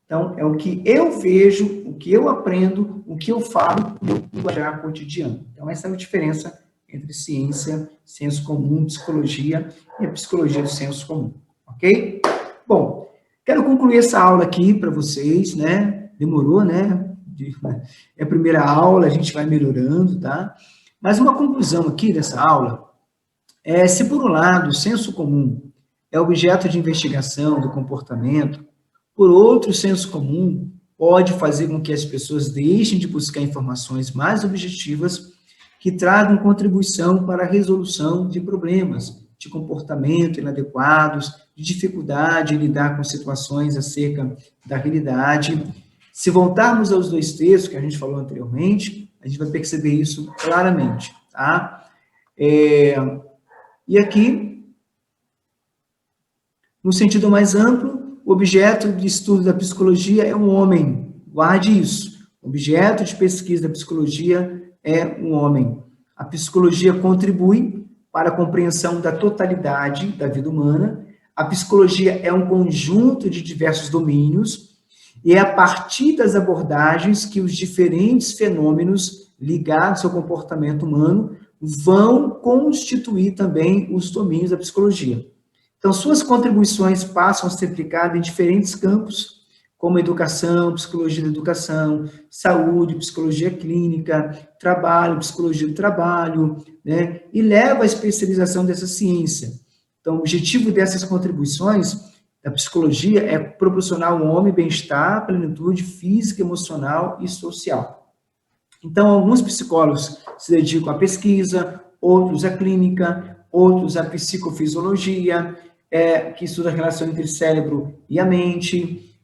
A: Então, é o que eu vejo, o que eu aprendo, o que eu falo no meu linguajar cotidiano. Então, essa é a diferença entre ciência, senso comum, psicologia e a psicologia do senso comum, ok? Bom, quero concluir essa aula aqui para vocês, né? Demorou, né? É a primeira aula, a gente vai melhorando, tá? Mas uma conclusão aqui dessa aula se por um lado o senso comum é objeto de investigação do comportamento, por outro, o senso comum pode fazer com que as pessoas deixem de buscar informações mais objetivas que tragam contribuição para a resolução de problemas de comportamento inadequados, de dificuldade em lidar com situações acerca da realidade. Se voltarmos aos dois textos que a gente falou anteriormente, a gente vai perceber isso claramente, tá? E aqui, no sentido mais amplo, o objeto de estudo da psicologia é um homem. Guarde isso. O objeto de pesquisa da psicologia é um homem. A psicologia contribui para a compreensão da totalidade da vida humana. A psicologia é um conjunto de diversos domínios e é a partir das abordagens que os diferentes fenômenos ligados ao comportamento humano vão constituir também os domínios da psicologia. Então, suas contribuições passam a ser aplicadas em diferentes campos, como educação, psicologia da educação, saúde, psicologia clínica, trabalho, psicologia do trabalho, né? E leva à especialização dessa ciência. Então, o objetivo dessas contribuições da psicologia é proporcionar ao homem bem-estar, plenitude física, emocional e social. Então, alguns psicólogos se dedicam à pesquisa, outros à clínica, outros à psicofisiologia, que estuda a relação entre o cérebro e a mente.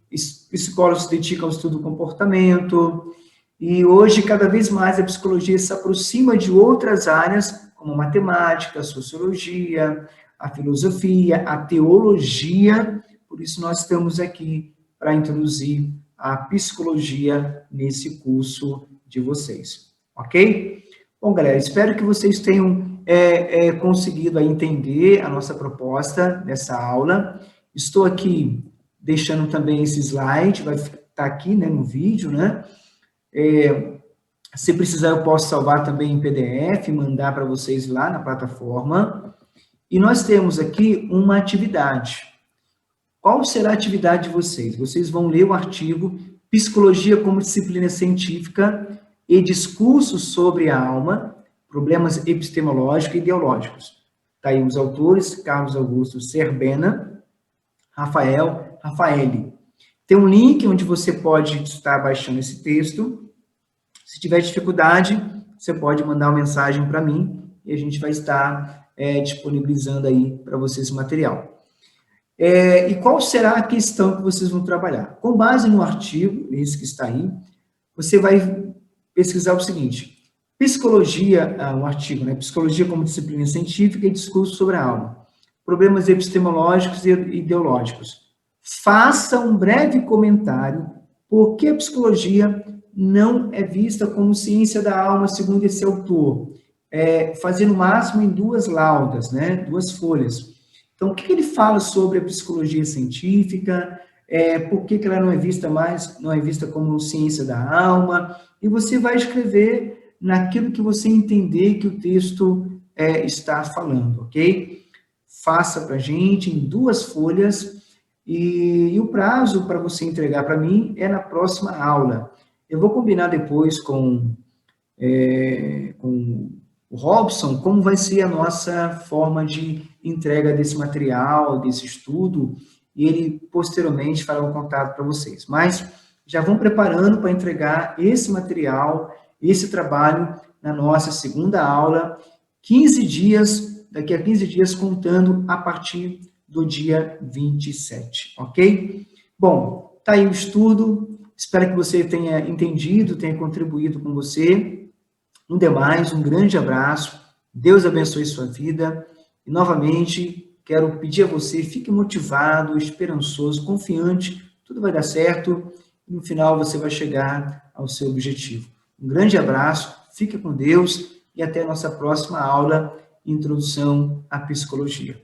A: Psicólogos se dedicam ao estudo do comportamento. E hoje, cada vez mais, a psicologia se aproxima de outras áreas, como matemática, sociologia, a filosofia, a teologia, por isso nós estamos aqui para introduzir a psicologia nesse curso de vocês, ok? Bom, galera, espero que vocês tenham conseguido entender a nossa proposta dessa aula. Estou aqui deixando também esse slide, vai estar aqui, né, no vídeo, né? Se precisar, eu posso salvar também em PDF, mandar para vocês lá na plataforma. E nós temos aqui uma atividade. Qual será a atividade de vocês? Vocês vão ler o artigo Psicologia como Disciplina Científica e Discursos sobre a Alma, Problemas Epistemológicos e Ideológicos. Está aí os autores, Carlos Augusto Serbena, Rafaeli. Tem um link onde você pode estar baixando esse texto. Se tiver dificuldade, você pode mandar uma mensagem para mim e a gente vai estar disponibilizando aí para você esse material. E qual será a questão que vocês vão trabalhar? Com base no artigo, esse que está aí, você vai pesquisar o seguinte: psicologia, um artigo, né? Psicologia como disciplina científica e discurso sobre a alma. Problemas epistemológicos e ideológicos. Faça um breve comentário por que a psicologia não é vista como ciência da alma, segundo esse autor. Fazer no máximo em 2 laudas, né? 2 folhas. Então, o que ele fala sobre a psicologia científica, por que ela não é vista como ciência da alma, e você vai escrever naquilo que você entender que o texto está falando, ok? Faça para a gente em 2 folhas, e o prazo para você entregar para mim é na próxima aula. Eu vou combinar depois com o Robson como vai ser a nossa forma de entrega desse material, desse estudo, e ele posteriormente fará um contato para vocês. Mas já vão preparando para entregar esse material, esse trabalho na nossa segunda aula, 15 dias, daqui a 15 dias, contando a partir do dia 27, ok? Bom, tá aí o estudo, espero que você tenha entendido, tenha contribuído com você. No demais, um grande abraço, Deus abençoe sua vida, e novamente quero pedir a você, fique motivado, esperançoso, confiante, tudo vai dar certo, e no final você vai chegar ao seu objetivo. Um grande abraço, fique com Deus, e até a nossa próxima aula, Introdução à Psicologia.